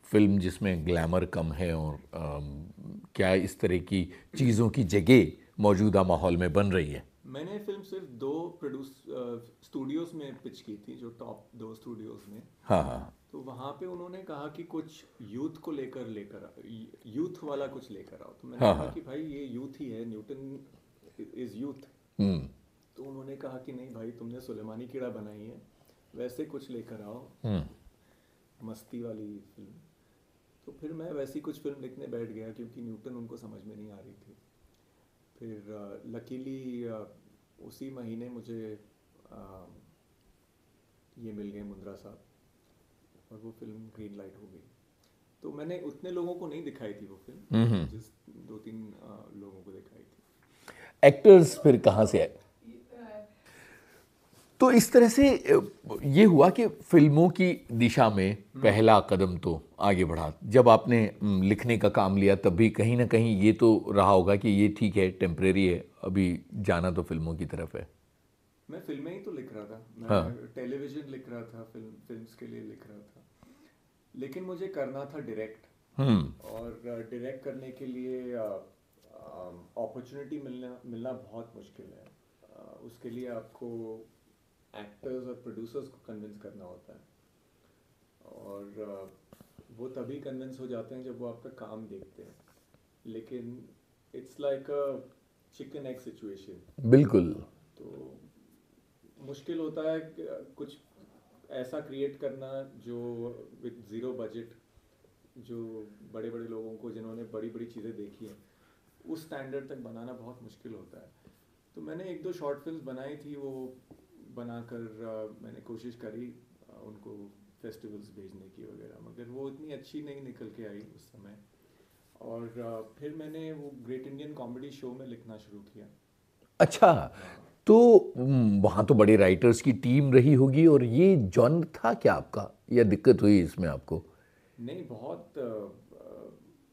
फिल्म जिसमें ग्लैमर कम है और क्या इस तरह की चीज़ों की जगह मौजूदा माहौल में बन रही है? मैंने फिल्म सिर्फ 2 स्टूडियोज में पिच की थी, जो टॉप 2 स्टूडियोज में। हाँ हाँ। तो वहाँ पे उन्होंने कहा कि कुछ यूथ को लेकर यूथ वाला कुछ लेकर आओ। तो मैंने हाँ कहा हाँ। कि भाई ये यूथ ही है, न्यूटन इज यूथ। तो उन्होंने कहा कि नहीं भाई, तुमने सुलेमानी कीड़ा बनाई है, वैसे कुछ लेकर आओ, मस्ती वाली फिल्म। तो फिर मैं वैसी कुछ फिल्म लिखने बैठ गया क्योंकि न्यूटन उनको समझ में नहीं आ रही थी। फिर लकीली उसी महीने मुझे अ, ये मिल गए मुंद्रा साहब और वो फिल्म ग्रीन लाइट हो गई। तो मैंने उतने लोगों को नहीं दिखाई थी वो फिल्म, जिस दो तीन लोगों को दिखाई थी। एक्टर्स फिर कहाँ से आए? तो इस तरह से ये हुआ कि फिल्मों की दिशा में पहला कदम तो आगे बढ़ा। जब आपने लिखने का काम लिया तब भी कहीं ना कहीं ये तो रहा होगा कि ये ठीक है, टेम्परेरी है, अभी जाना तो फिल्मों की तरफ है। मैं फिल्में ही तो लिख रहा था, हाँ। मैं टेलीविजन लिख रहा था, फिल्म्स के लिए लिख रहा था। लेकिन मुझे करना था डायरेक्ट, और डायरेक्ट करने के लिए अपॉर्चुनिटी मिलना मिलना बहुत मुश्किल है। उसके लिए आपको एक्टर्स और प्रोड्यूसर्स को कन्विंस करना होता है, और वो तभी कन्विंस हो जाते हैं जब वो आपका काम देखते हैं। लेकिन it's like a chicken egg situation. बिल्कुल। तो मुश्किल होता है कुछ ऐसा क्रिएट करना जो विद ज़ीरो बजट, जो बड़े बड़े लोगों को जिन्होंने बड़ी बड़ी चीज़ें देखी हैं उस स्टैंडर्ड तक बनाना बहुत मुश्किल होता है। तो मैंने एक दो शॉर्ट फिल्म्स बनाई थी, वो बनाकर मैंने कोशिश करी उनको फेस्टिवल्स भेजने की वगैरह, मगर वो इतनी अच्छी नहीं निकल के आई उस समय। और फिर मैंने वो ग्रेट इंडियन कॉमेडी शो में लिखना शुरू किया। अच्छा, हाँ। तो वहाँ तो बड़े राइटर्स की टीम रही होगी, और ये जॉनर था क्या आपका, या दिक्कत हुई इसमें आपको? नहीं, बहुत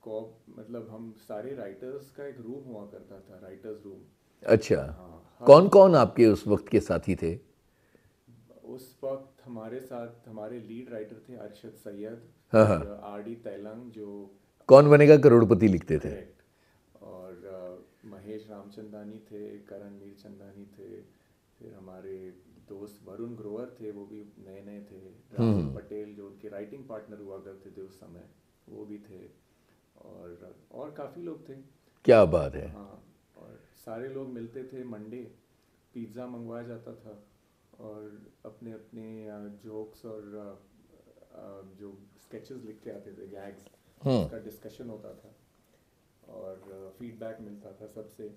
को मतलब हम सारे राइटर्स का एक रूम हुआ करता था, राइटर्स रूम। अच्छा, हाँ, कौन हर कौन आपके उस वक्त के साथी थे? उस वक्त हमारे साथ हमारे लीड राइटर थे अरशद सैयद, हाँ हाँ। फिर आर डी तैलंग जो कौन बनेगा करोड़पति लिखते थे? करेक्ट, और महेश रामचंदानी थे, करण मीरचंदानी थे, फिर हमारे दोस्त वरुण ग्रोवर थे, वो भी नए नए थे, राहुल पटेल जो उनके राइटिंग पार्टनर हुआ करते थे उस समय, वो भी थे, और काफ़ी लोग थे। क्या बात है। हाँ, और सारे लोग मिलते थे मंडे, पिज़्ज़ा मंगवाया जाता था, और अपने अपने जोक्स और जो स्केचेस लिख के आते थे, गैग्स, उसका डिस्कशन होता था, और फीडबैक मिलता था सबसे,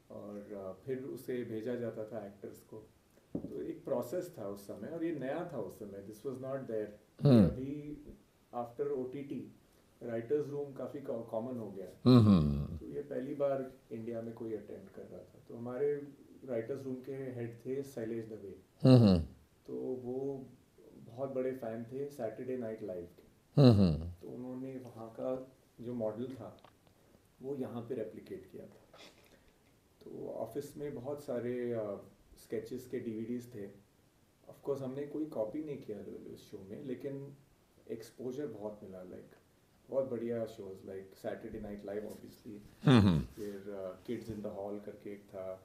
और फिर उसे भेजा जाता था एक्टर्स को। तो एक प्रोसेस था उस समय, और ये नया था उस समय, दिस वाज नॉट देयर। ये अभी आफ्टर ओटीटी राइटर्स रूम काफ़ी कॉमन हो गया है। तो ये पहली बार इंडिया में कोई अटेम्प्ट कर रहा था। तो हमारे राइटर्स रूम के हेड थे शैलेश दवे। तो वो बहुत बड़े फ़ैन थे सैटरडे नाइट लाइव के। तो उन्होंने वहाँ का जो मॉडल था वो यहाँ पे रेप्लिकेट किया था। तो ऑफिस में बहुत सारे स्केचेस के डीवीडीज थे। ऑफ कोर्स हमने कोई कॉपी नहीं किया उस शो में, लेकिन एक्सपोजर बहुत मिला, लाइक बहुत बढ़िया shows like Saturday night live obviously, फिर किड्स इन द हॉल करके एक था,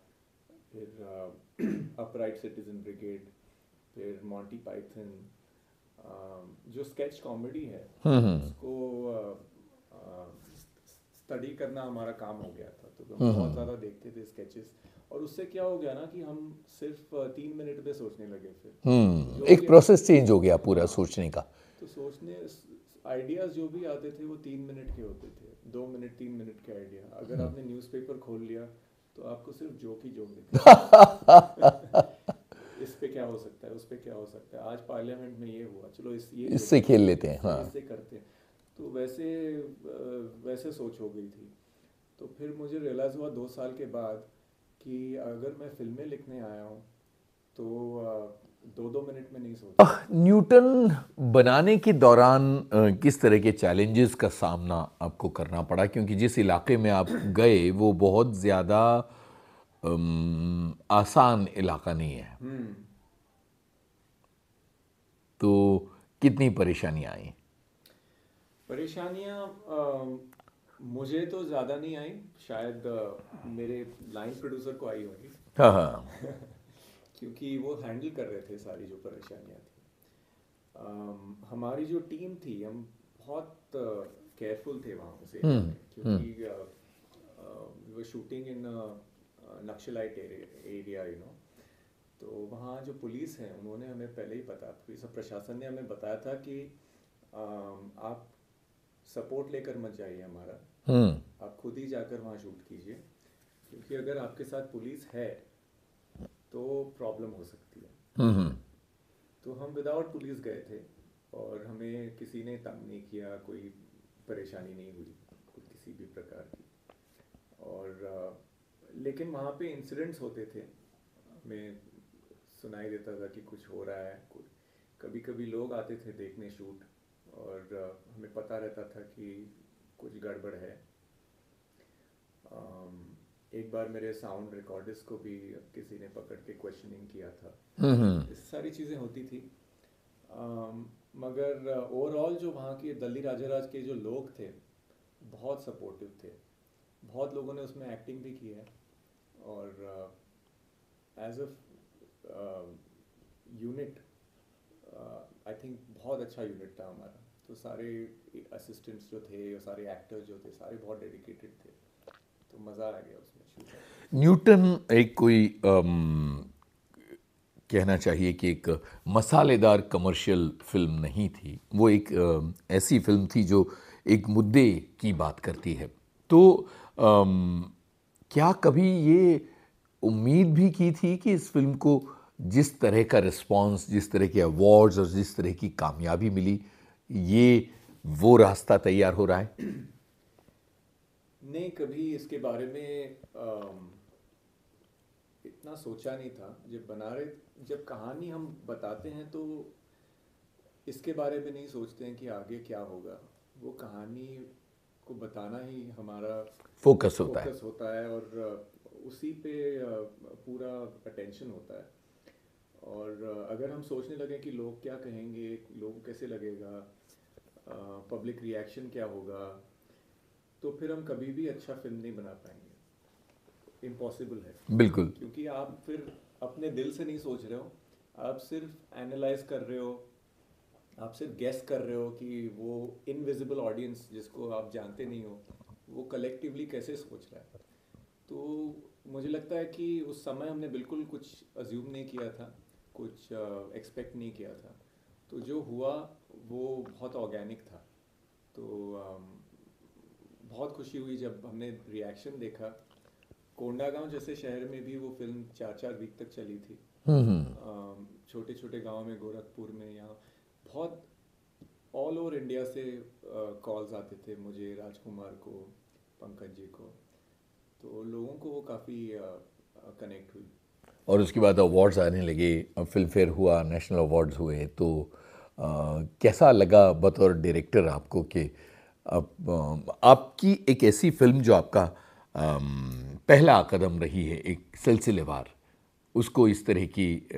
फिर अपराइट सिटीजन ब्रिगेड, फिर मॉन्टी पाइथन, जो स्केच कॉमेडी है उसको स्टडी करना हमारा काम हो गया था। तो हम बहुत ज़्यादा देखते थे स्केचेस, और उससे क्या हो गया ना कि हम सिर्फ 3 मिनट में सोचने लगे। फिर जो एक भी प्रोसेस चेंज हो गया पूरा हाँ, सोचने का। तो सोचने आइडियाज़ जो भी आते थे वो 3 मिनट के होते थे, 2 मिनट 3 मिनट के आइडिया। अगर आपने न्यूज़पेपर खोल लिया तो आपको सिर्फ जोक ही जोक दिखेगा। इस पे क्या हो सकता है, उस पे क्या हो सकता है, आज पार्लियामेंट में ये हुआ, चलो ये जोक इससे खेल बनाते लेते हैं, हैं, हाँ। इससे करते हैं। तो वैसे सोच हो गई थी। तो फिर मुझे रियलाइज़ हुआ 2 साल के बाद कि अगर मैं फिल्में लिखने आया हूँ तो 2-2 मिनट में नहीं सोचूंगा। न्यूटन बनाने के दौरान किस तरह के चैलेंजेस का सामना आपको करना पड़ा, क्योंकि जिस इलाके में आप गए वो बहुत ज़्यादा आसान इलाका नहीं है, हम्म। तो कितनी परेशानियां आई? परेशानियाँ मुझे तो ज़्यादा नहीं आई, शायद मेरे लाइन प्रोड्यूसर को आई होगी। हाँ हाँ। क्योंकि वो हैंडल कर रहे थे सारी जो परेशानियाँ थी। हमारी जो टीम थी, हम बहुत केयरफुल थे वहाँ उस एरिया में, क्योंकि we were shooting in naxalite area, तो वहाँ जो पुलिस है उन्होंने हमें पहले ही पुलिस प्रशासन ने हमें बताया था कि आप सपोर्ट लेकर मत जाइए हमारा, हम्म। आप खुद ही जाकर वहाँ शूट कीजिए, क्योंकि अगर आपके साथ पुलिस है तो प्रॉब्लम हो सकती है। हम्म। तो हम विदाउट पुलिस गए थे और हमें किसी ने तंग नहीं किया, कोई परेशानी नहीं हुई कोई किसी भी प्रकार की। और लेकिन वहाँ पे इंसिडेंट्स होते थे, हमें सुनाई देता था कि कुछ हो रहा है, कभी कभी लोग आते थे देखने शूट, और हमें पता रहता था कि कुछ गड़बड़ है। एक बार मेरे साउंड रिकॉर्डिस्ट को भी किसी ने पकड़ के क्वेश्चनिंग किया था। हम्म। इस सारी चीज़ें होती थी। मगर ओवरऑल जो वहाँ के दल्ली राजाराज के जो लोग थे बहुत सपोर्टिव थे, बहुत लोगों ने उसमें एक्टिंग भी की है, और as a unit I think बहुत अच्छा यूनिट था हमारा। तो सारे असिस्टेंट्स जो थे, सारे एक्टर्स जो थे, सारे बहुत डेडिकेटेड थे, तो मज़ा आ गया उसमें शूट करके। न्यूटन एक कोई कहना चाहिए कि एक मसालेदार कमर्शियल फिल्म नहीं थी, वो एक ऐसी फिल्म थी जो एक मुद्दे की बात करती है। तो क्या कभी ये उम्मीद भी की थी कि इस फिल्म को जिस तरह का रिस्पांस, जिस तरह के अवार्ड्स और जिस तरह की कामयाबी मिली, ये वो रास्ता तैयार हो रहा है? नहीं, कभी इसके बारे में इतना सोचा नहीं था। जब बना रहे, जब कहानी हम बताते हैं तो इसके बारे में नहीं सोचते हैं कि आगे क्या होगा। वो कहानी को बताना ही हमारा फोकस होता है। फोकस होता है, और उसी पे पूरा अटेंशन होता है। और अगर हम सोचने लगे कि लोग क्या कहेंगे, लोगों को कैसे लगेगा, पब्लिक रिएक्शन क्या होगा, तो फिर हम कभी भी अच्छा फिल्म नहीं बना पाएंगे। इम्पॉसिबल है। बिल्कुल। क्योंकि आप फिर अपने दिल से नहीं सोच रहे हो, आप सिर्फ एनालाइज कर रहे हो, आप सिर्फ गेस कर रहे हो कि वो इनविजिबल ऑडियंस जिसको आप जानते नहीं हो वो कलेक्टिवली कैसे सोच रहा है। तो मुझे लगता है कि उस समय हमने बिल्कुल कुछ अज्यूम नहीं किया था, कुछ एक्सपेक्ट नहीं किया था। तो जो हुआ वो बहुत ऑर्गेनिक था। तो बहुत खुशी हुई जब हमने रिएक्शन देखा। कोंडागांव जैसे शहर में भी वो फिल्म 4-4 वीक तक चली थी। छोटे छोटे गांव में, गोरखपुर में, यहाँ बहुत ऑल ओवर इंडिया से कॉल्स आते थे मुझे, राजकुमार को, पंकज जी को। तो लोगों को वो काफ़ी कनेक्ट हुई। और उसके बाद अवार्ड्स आने लगे, फिल्म फेयर हुआ, नेशनल अवार्ड्स हुए, तो कैसा लगा बतौर डायरेक्टर आपको कि आपकी एक ऐसी फिल्म जो आपका पहला कदम रही है एक सिलसिलेवार, उसको इस तरह की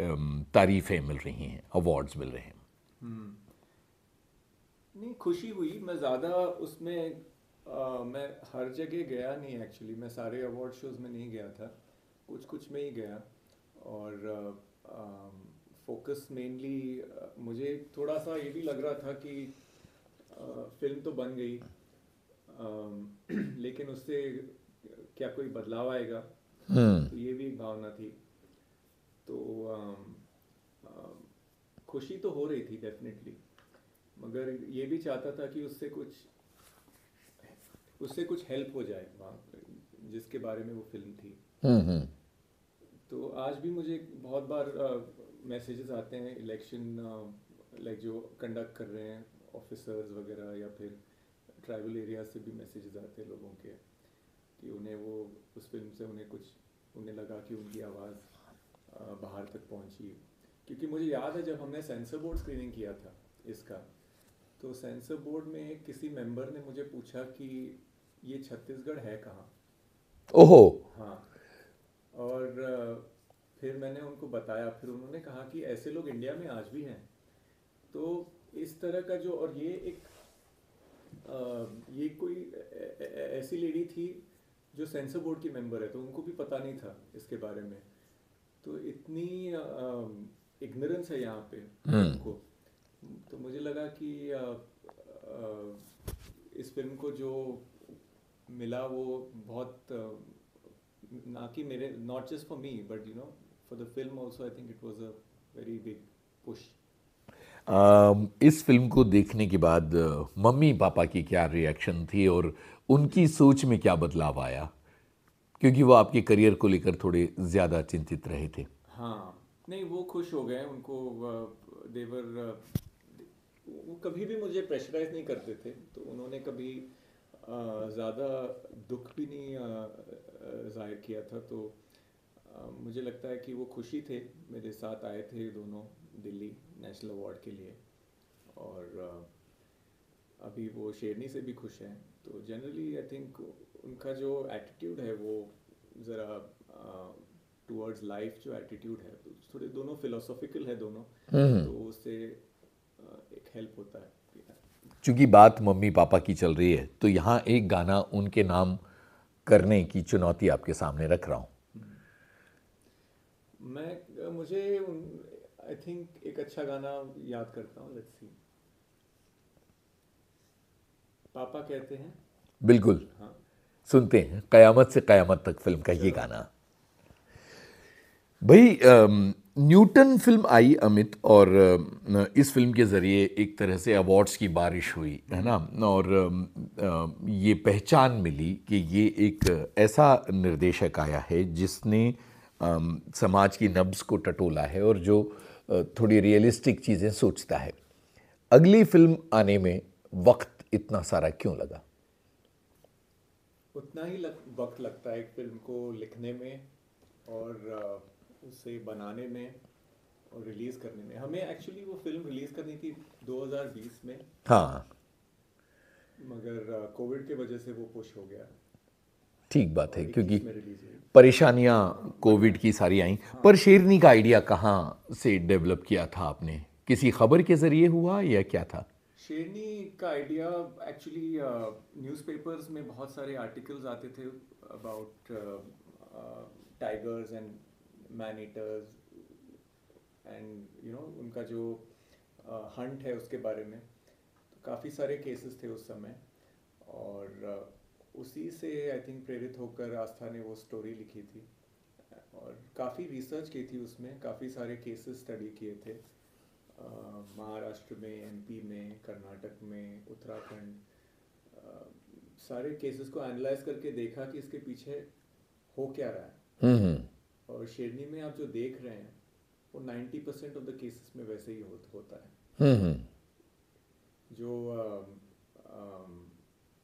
तारीफ़ें मिल रही हैं, अवार्ड्स मिल रहे हैं? नहीं, खुशी हुई। मैं ज़्यादा उसमें मैं हर जगह गया नहीं एक्चुअली। मैं सारे अवार्ड शोज में नहीं गया था, कुछ कुछ में ही गया। और फोकस मेनली, मुझे थोड़ा सा ये भी लग रहा था कि फिल्म तो बन गई, लेकिन उससे क्या कोई बदलाव आएगा, तो ये भी एक भावना थी। तो खुशी तो हो रही थी डेफिनेटली, मगर ये भी चाहता था कि उससे कुछ हेल्प हो जाए वहाँ जिसके बारे में वो फिल्म थी। तो आज भी मुझे बहुत बार मैसेजेस आते हैं इलेक्शन, लाइक जो कंडक्ट कर रहे हैं ऑफिसर्स वगैरह, या फिर ट्राइबल एरिया से भी मैसेजेस आते हैं लोगों के कि उन्हें वो उस फिल्म से उन्हें लगा कि उनकी आवाज़ बाहर तक पहुंची। क्योंकि मुझे याद है जब हमने सेंसर बोर्ड स्क्रीनिंग किया था इसका, तो सेंसर बोर्ड में किसी मेंबर ने मुझे पूछा कि ये छत्तीसगढ़ है कहाँ। ओहो। हाँ। और फिर मैंने उनको बताया, फिर उन्होंने कहा कि ऐसे लोग इंडिया में आज भी हैं। तो इस तरह का जो, और ये कोई ऐसी लेडी थी जो सेंसर बोर्ड की मेंबर है, तो उनको भी पता नहीं था इसके बारे में। तो इतनी इग्नोरेंस है यहाँ पे सबको। तो मुझे लगा कि इस फिल्म को जो मिला वो बहुत ना कि मेरे, not just for me but for the film also, I think it was a very big push. इस फिल्म को देखने के बाद मम्मी पापा की क्या रिएक्शन थी और उनकी सोच में क्या बदलाव आया, क्योंकि वो आपके करियर को लेकर थोड़े ज़्यादा चिंतित रहे थे। हाँ, नहीं वो खुश हो गए, उनको देवर वो कभी भी मुझे प्रेशराइज नहीं करते थे, तो उन्होंने कभी ज़्यादा दुख भी नहीं जाहिर किया था। तो मुझे लगता है कि वो खुशी थे, मेरे साथ आए थे दोनों दिल्ली नेशनल अवार्ड के लिए। और अभी वो शेरनी से भी खुश हैं। तो जनरली आई थिंक उनका जो एटीट्यूड है वो ज़रा टूवर्ड्स लाइफ जो एटीट्यूड है, तो थोड़े दोनों फिलोसॉफिकल है दोनों, तो उससे एक हेल्प होता है। चूंकि बात मम्मी पापा की चल रही है तो यहाँ एक गाना उनके नाम करने की चुनौती आपके सामने रख रहा हूँ। मैं मुझे आई थिंक एक अच्छा गाना याद करता हूँ, लेट्स सी। पापा कहते हैं। बिल्कुल, हाँ, सुनते हैं कयामत से कयामत तक फिल्म का ये चलो। गाना। भाई न्यूटन फिल्म आई अमित, और इस फिल्म के ज़रिए एक तरह से अवार्ड्स की बारिश हुई है ना, और ये पहचान मिली कि ये एक ऐसा निर्देशक आया है जिसने समाज की नब्ज़ को टटोला है और जो थोड़ी रियलिस्टिक चीज़ें सोचता है। अगली फिल्म आने में वक्त इतना सारा क्यों लगा? उतना ही वक्त लगता है एक फिल्म को लिखने में और उसे बनाने में और रिलीज़ करने में। हमें एक्चुअली वो फिल्म रिलीज़ करनी थी 2020 में, हाँ, मगर कोविड के वजह से वो पुश हो गया ठीक बात है, और क्योंकि 21 में रिलीज़ हुई। परेशानियां बट कोविड की सारी आई। हाँ, पर शेरनी का आइडिया कहाँ से डेवलप किया था आपने? किसी खबर के ज़रिए हुआ या क्या था? शेरनी का आइडिया एक्चुअली न्यूज़पेपर्स में बहुत सारे आर्टिकल्स आते थे about tigers and man eaters and उनका जो हंट है उसके बारे में। तो काफ़ी सारे केसेस थे उस समय, और उसी से आई थिंक प्रेरित होकर आस्था ने वो स्टोरी लिखी थी और काफ़ी रिसर्च की थी उसमें, काफ़ी सारे केसेस स्टडी किए थे महाराष्ट्र में, एमपी में, कर्नाटक में, उत्तराखंड, सारे केसेस को एनालाइज करके देखा कि इसके पीछे हो क्या रहा है। और शेरनी में आप जो देख रहे हैं वो 90% ऑफ द केसेस में वैसे ही होता है। जो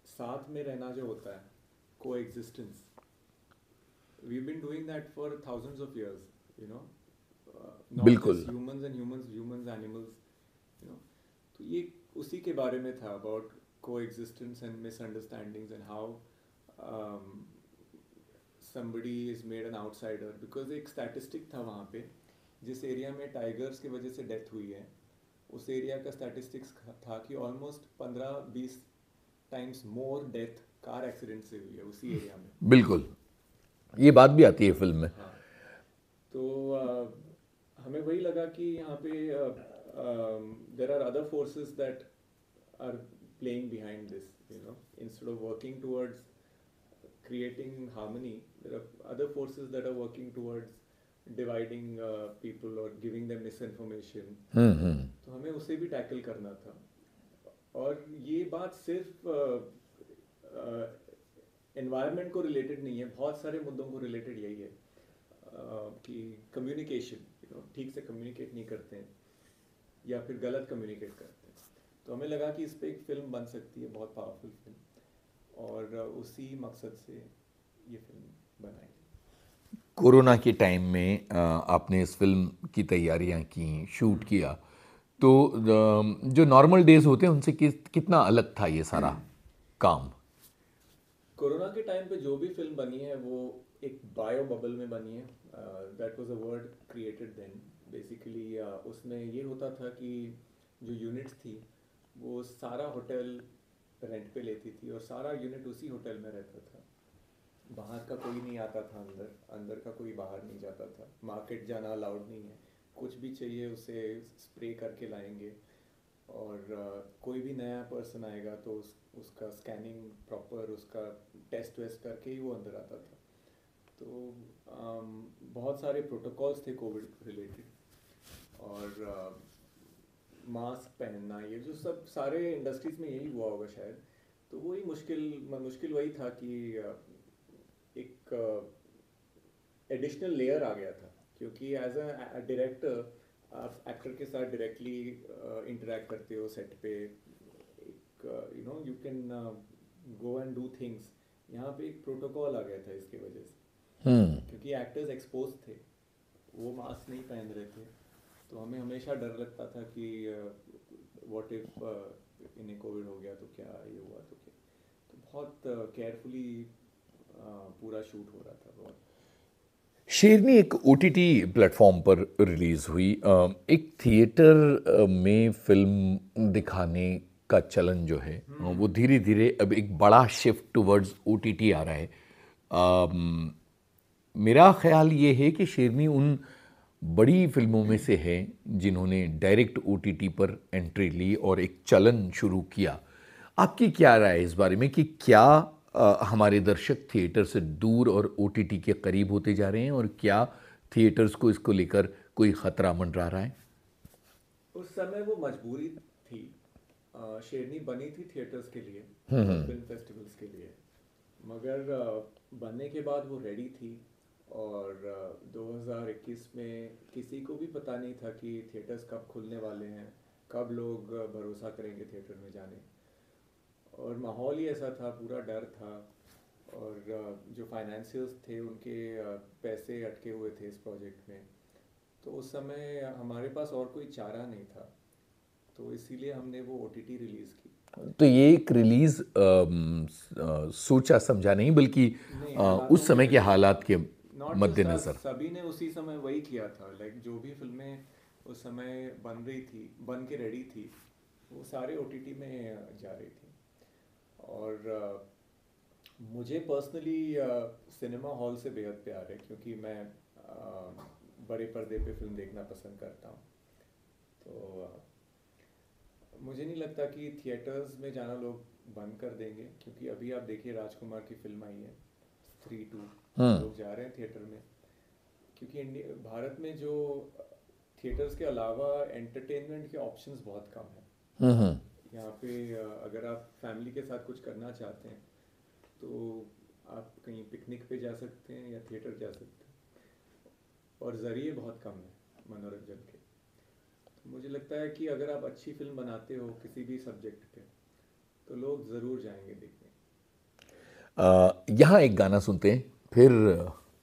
साथ में रहना जो होता है, coexistence, we been doing that for thousands of years, you know not बिल्कुल। Just humans and humans animals, you know. तो ये उसी के बारे में था, about coexistence and misunderstandings and how somebody is made an outsider, because एक statistic था वहाँ पे, जिस एरिया में टाइगर्स की वजह से डेथ हुई है, उस एरिया का स्टैटिस्टिक्स था कि almost 15-20 times more death car accident से हुई है उसी एरिया में। बिल्कुल, ये बात भी आती है फिल्म में। हाँ, तो हमें वही लगा कि यहाँ पे there are other forces that are playing behind this, instead of working towards creating harmony, there are other forces that are working towards dividing people or giving them misinformation. तो हमें उसे भी टैकल करना था। और ये बात सिर्फ एनवायरनमेंट को रिलेटेड नहीं है, बहुत सारे मुद्दों को रिलेटेड यही है कि कम्युनिकेशन, ठीक से कम्युनिकेट नहीं करते हैं या फिर गलत कम्युनिकेट करते हैं। तो हमें लगा कि इस पर एक फिल्म बन सकती है, बहुत पावरफुल फिल्म, और उसी मकसद से ये फिल्म बनाई। कोरोना के टाइम में आपने इस फिल्म की तैयारियां की, शूट किया, तो जो नॉर्मल डेज होते हैं उनसे कितना अलग था ये सारा काम? कोरोना के टाइम पे जो भी फिल्म बनी है वो एक बायो बबल में बनी है, that was a word created then. Basically उसमें ये होता था कि जो यूनिट्स थी वो सारा होटल रेंट पे लेती थी और सारा यूनिट उसी होटल में रहता था। बाहर का कोई नहीं आता था, अंदर अंदर का कोई बाहर नहीं जाता था, मार्केट जाना अलाउड नहीं है, कुछ भी चाहिए उसे स्प्रे करके लाएंगे। और कोई भी नया पर्सन आएगा तो उसका स्कैनिंग प्रॉपर, उसका टेस्ट वेस्ट करके ही वो अंदर आता था। तो बहुत सारे प्रोटोकॉल्स थे कोविड रिलेटेड, और मास्क पहनना, ये जो सब सारे इंडस्ट्रीज में यही हुआ होगा शायद। तो वही मुश्किल वही था कि एक एडिशनल लेयर आ गया था, क्योंकि एज अ डायरेक्टर आप एक्टर के साथ डायरेक्टली इंटरेक्ट करते हो सेट पे, एक you can go and do things. यहाँ पे एक प्रोटोकॉल आ गया था इसकी वजह से, हम्म। क्योंकि एक्टर्स एक्सपोज थे, वो मास्क नहीं पहन रहे थे। तो हमें हमेशा डर लगता था कि व्हाट इफ इन्हें कोविड हो गया तो क्या, ये हुआ तो क्या। तो बहुत केयरफुली पूरा शूट हो रहा था, बहुत। शेरनी एक ओटीटी प्लेटफॉर्म पर रिलीज हुई। एक थिएटर में फिल्म दिखाने का चलन जो है वो धीरे धीरे अब एक बड़ा शिफ्ट टुवर्ड्स ओटीटी आ रहा है। अम, मेरा ख्याल ये है कि शेरनी उन बड़ी फिल्मों में से है जिन्होंने डायरेक्ट ओटीटी पर एंट्री ली और एक चलन शुरू किया। आपकी क्या राय है इस बारे में कि क्या हमारे दर्शक थिएटर से दूर और ओटीटी के करीब होते जा रहे हैं, और क्या थिएटर्स को इसको लेकर कोई खतरा मंडरा रहा है? उस समय वो मजबूरी थी। शेरनी बनी थी थिएटर्स के लिए और फिल्म फेस्टिवल्स के लिए, मगर बनने के बाद वो रेडी थी। और 2021 में किसी को भी पता नहीं था कि थिएटर्स कब खुलने वाले हैं, कब लोग भरोसा करेंगे थिएटर में जाने। और माहौल ही ऐसा था, पूरा डर था। और जो फाइनेंशियर्स थे उनके पैसे अटके हुए थे इस प्रोजेक्ट में। तो उस समय हमारे पास और कोई चारा नहीं था, तो इसीलिए हमने वो ओटीटी रिलीज़ की। तो ये एक रिलीज सोचा समझा नहीं, बल्कि नहीं, उस हालातों की समय के वजह से। हालात के नॉट जस्ट अस, मद्देनजर। सभी ने उसी समय वही किया था। लाइक जो भी फिल्में उस समय बन रही थी, बन के रेडी थी, वो सारे ओटीटी में जा रही थी। और मुझे पर्सनली सिनेमा हॉल से बेहद प्यार है, क्योंकि मैं बड़े पर्दे पे फिल्म देखना पसंद करता हूँ। तो मुझे नहीं लगता कि थिएटर्स में जाना लोग बंद कर देंगे, क्योंकि अभी आप देखिए राजकुमार की फिल्म आई है स्त्री 2, लोग जा रहे हैं थिएटर में। क्योंकि भारत में जो थिएटर्स के अलावा एंटरटेनमेंट के ऑप्शंस बहुत कम है। यहाँ पे अगर आप फैमिली के साथ कुछ करना चाहते हैं तो आप कहीं पिकनिक पे जा सकते हैं या थिएटर जा सकते हैं, और ज़रिए बहुत कम है मनोरंजन के। तो मुझे लगता है कि अगर आप अच्छी फिल्म बनाते हो किसी भी सब्जेक्ट पे, तो लोग ज़रूर जाएंगे देखने। यहाँ एक गाना सुनते हैं, फिर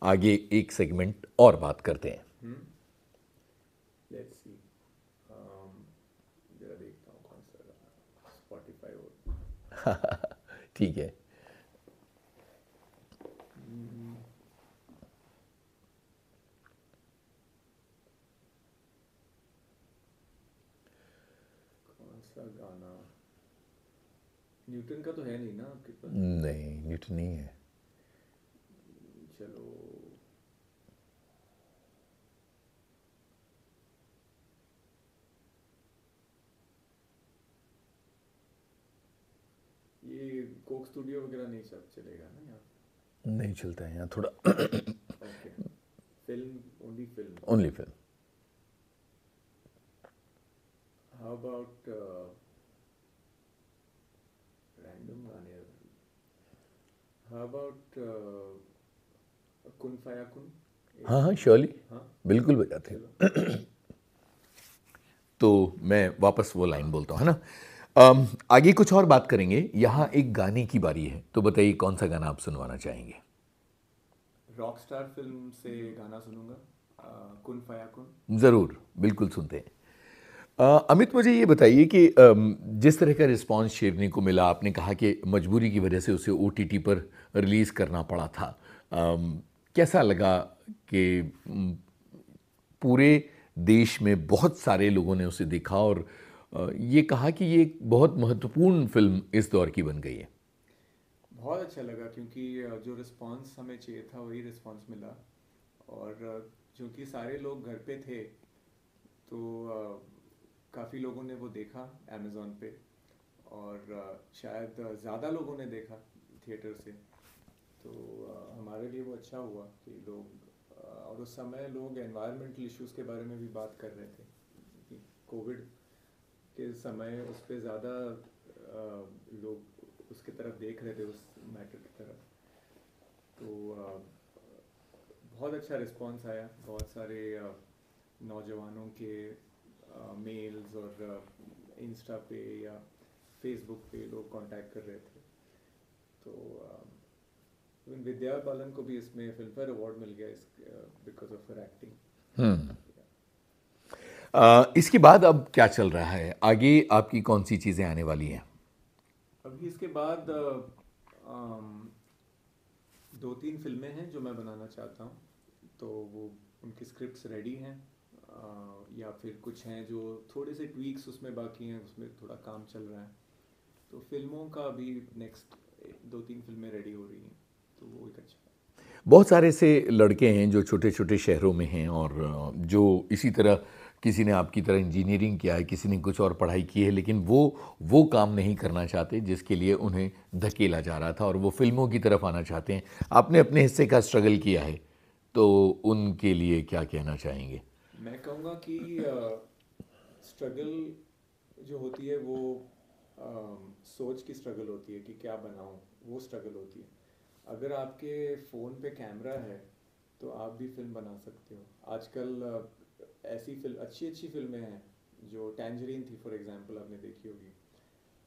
आगे एक सेगमेंट और बात करते हैं। लेट्स सी, जरा देखता हूँ कौन सा गाना स्पॉटिफाई हो। ठीक है। कौन सा गाना, न्यूटन का तो है नहीं ना आपके पास? नहीं, न्यूटन नहीं है। चलो, ये कोक स्टूडियो वगैरह नहीं सब चलेगा ना यहाँ? नहीं चलता है यहाँ थोड़ा। Okay, film, only film. Only film. How about random गाने, हाउ अबाउट कुन फाया कुन? हाँ हाँ, श्योरली, हाँ, बिल्कुल बजाते चलो। हैं। तो मैं वापस वो लाइन बोलता हूँ, है ना। आगे कुछ और बात करेंगे, यहाँ एक गाने की बारी है, तो बताइए कौन सा गाना आप सुनवाना चाहेंगे? रॉक स्टार फिल्म से गाना सुनूंगा, कुन फाया कुन। ज़रूर, बिल्कुल सुनते हैं। अमित, मुझे ये बताइए कि जिस तरह का रिस्पांस शेरनी को मिला, आपने कहा कि मजबूरी की वजह से उसे ओटीटी पर रिलीज़ करना पड़ा था। कैसा लगा कि पूरे देश में बहुत सारे लोगों ने उसे देखा और ये कहा कि ये एक बहुत महत्वपूर्ण फिल्म इस दौर की बन गई है? बहुत अच्छा लगा, क्योंकि जो रिस्पांस हमें चाहिए था वही रिस्पांस मिला। और क्योंकि सारे लोग घर पे थे, तो काफ़ी लोगों ने वो देखा अमेज़ॉन पे। और शायद ज़्यादा लोगों ने देखा थिएटर से। तो हमारे लिए वो अच्छा हुआ कि लोग और उस समय लोग एनवायरमेंटल इश्यूज़ के बारे में भी बात कर रहे थे कि कोविड के समय उस पर ज़्यादा लोग उसके तरफ देख रहे थे, उस मैटर की तरफ। तो बहुत अच्छा रिस्पांस आया, बहुत सारे नौजवानों के मेल्स और इंस्टा पे या फेसबुक पे लोग कांटेक्ट कर रहे थे। तो विद्या बालन को भी इसमें फिल्म फेयर अवार्ड मिल गया बिकॉज ऑफ हर एक्टिंग। इसके बाद अब क्या चल रहा है आगे, आपकी कौन सी चीज़ें आने वाली हैं? अभी इसके बाद 2-3 फिल्में हैं जो मैं बनाना चाहता हूँ, तो वो उनकी स्क्रिप्ट्स रेडी हैं, या फिर कुछ हैं जो थोड़े से ट्वीक्स उसमें बाकी हैं, उसमें थोड़ा काम चल रहा है। तो फिल्मों का अभी नेक्स्ट 2-3 फिल्में रेडी हो रही हैं, तो वो एक अच्छा है। बहुत सारे से लड़के हैं जो छोटे छोटे शहरों में हैं और जो इसी तरह, किसी ने आपकी तरह इंजीनियरिंग किया है, किसी ने कुछ और पढ़ाई की है, लेकिन वो काम नहीं करना चाहते जिसके लिए उन्हें धकेला जा रहा था और वो फिल्मों की तरफ आना चाहते हैं। आपने अपने हिस्से का स्ट्रगल किया है, तो उनके लिए क्या कहना चाहेंगे? मैं कहूँगा कि स्ट्रगल जो होती है वो सोच की स्ट्रगल होती है कि क्या बनाऊँ, वो स्ट्रगल होती है। अगर आपके फ़ोन पे कैमरा है तो आप भी फिल्म बना सकते हो। आजकल ऐसी अच्छी अच्छी फिल्में हैं, जो टैंजरीन थी फॉर एग्जांपल, आपने देखी होगी,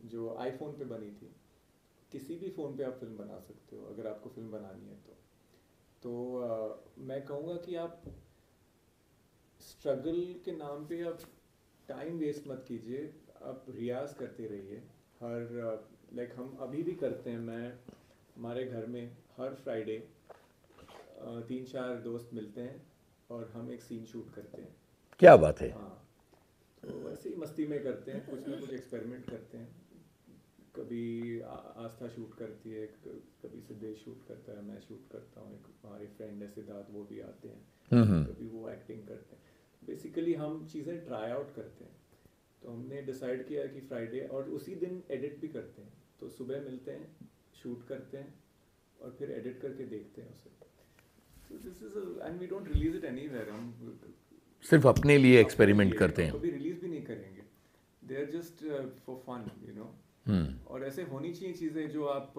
जो आईफोन पे बनी थी। किसी भी फ़ोन पे आप फिल्म बना सकते हो अगर आपको फिल्म बनानी है तो मैं कहूँगा कि आप स्ट्रगल के नाम पे आप टाइम वेस्ट मत कीजिए, आप रियाज करते रहिए। लाइक हम अभी भी करते हैं, मैं हमारे घर में हर फ्राइडे 3-4 दोस्त मिलते हैं और हम एक सीन शूट करते हैं। क्या बात है! हाँ, तो वैसे ही मस्ती में करते हैं, कुछ ना कुछ एक्सपेरिमेंट करते हैं। कभी आस्था शूट करती है, कभी सिद्धेश शूट करता है, मैं शूट करता हूँ, एक हमारे फ्रेंड है सिद्धार्थ, वो भी आते हैं, कभी वो एक्टिंग करते हैं। बेसिकली हम चीज़ें ट्राई आउट करते हैं। तो हमने डिसाइड किया कि फ्राइडे, और उसी दिन एडिट भी करते हैं, तो सुबह मिलते हैं, शूट करते हैं और फिर एडिट करके देखते हैं उसे। तो this is and we don't release it anywhere. हम सिर्फ अपने लिए एक्सपेरिमेंट करते हैं। कभी रिलीज भी नहीं करेंगे, they are just for fun, you know. और ऐसे होनी चाहिए चीज़ें जो आप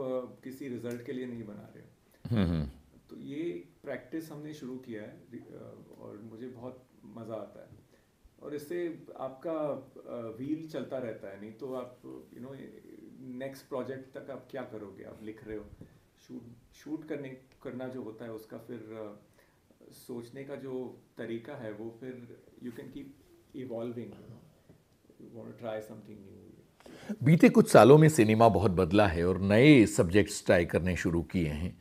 किसी रिजल्ट के लिए नहीं बना रहे हो। तो ये प्रैक्टिस हमने शुरू किया है और मुझे बहुत मज़ा आता है, और इससे आपका व्हील चलता रहता है। नहीं तो आप यू नो नेक्स्ट प्रोजेक्ट तक आप क्या करोगे, आप लिख रहे हो, शूट करना जो होता है उसका फिर सोचने का जो तरीका है वो फिर you can keep evolving, you want to try something new. बीते कुछ सालों में सिनेमा बहुत बदला है और नए सब्जेक्ट्स ट्राई करने शुरू किए हैं।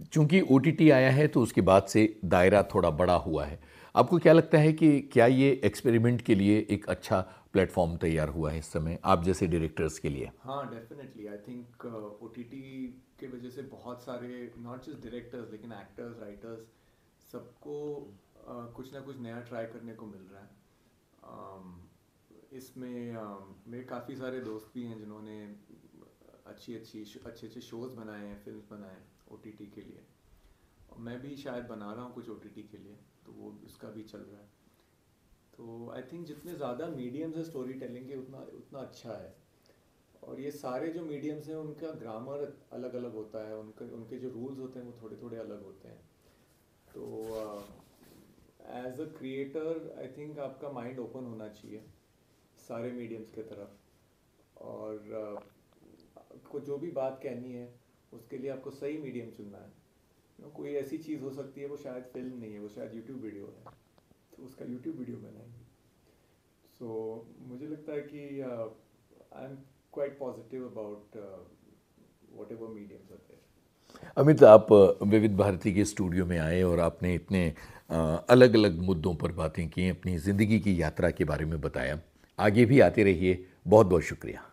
चूंकि OTT आया है तो उसके बाद से दायरा थोड़ा बड़ा हुआ है। आपको क्या लगता है कि क्या ये एक्सपेरिमेंट के लिए एक अच्छा प्लेटफॉर्म तैयार हुआ है इस समय आप जैसे डायरेक्टर्स के लिए? हाँ, डेफिनेटली। आई थिंक OTT के वजह से बहुत सारे नॉट जस्ट डायरेक्टर्स लेकिन एक्टर्स, राइटर्स, सबको कुछ ना कुछ नया ट्राई करने को मिल रहा है। इसमें मेरे काफ़ी सारे दोस्त भी हैं जिन्होंने अच्छे शोज़ बनाए हैं, फिल्म्स बनाए हैं OTT के लिए, और मैं भी शायद बना रहा हूँ कुछ OTT के लिए, तो वो उसका भी चल रहा है। तो आई थिंक जितने ज़्यादा मीडियम्स है स्टोरी टेलिंग के उतना अच्छा है। और ये सारे जो मीडियम्स हैं उनका ग्रामर अलग अलग होता है, उनके जो रूल्स होते हैं वो थोड़े थोड़े अलग होते हैं। तो as a creator I think आपका माइंड ओपन होना चाहिए सारे मीडियम्स के तरफ, और आपको जो भी बात कहनी है उसके लिए आपको सही मीडियम चुनना है। कोई ऐसी चीज़ हो सकती है वो शायद फिल्म नहीं है, वो शायद यूट्यूब वीडियो है, तो उसका यूट्यूब वीडियो बनाएंगे। सो मुझे लगता है कि I am quite positive about whatever mediums are there. Amit, आप विविध भारती के स्टूडियो में आए और आपने इतने अलग अलग मुद्दों पर बातें की, अपनी ज़िंदगी की यात्रा के बारे में बताया। आगे भी आते रहिए। बहुत बहुत शुक्रिया।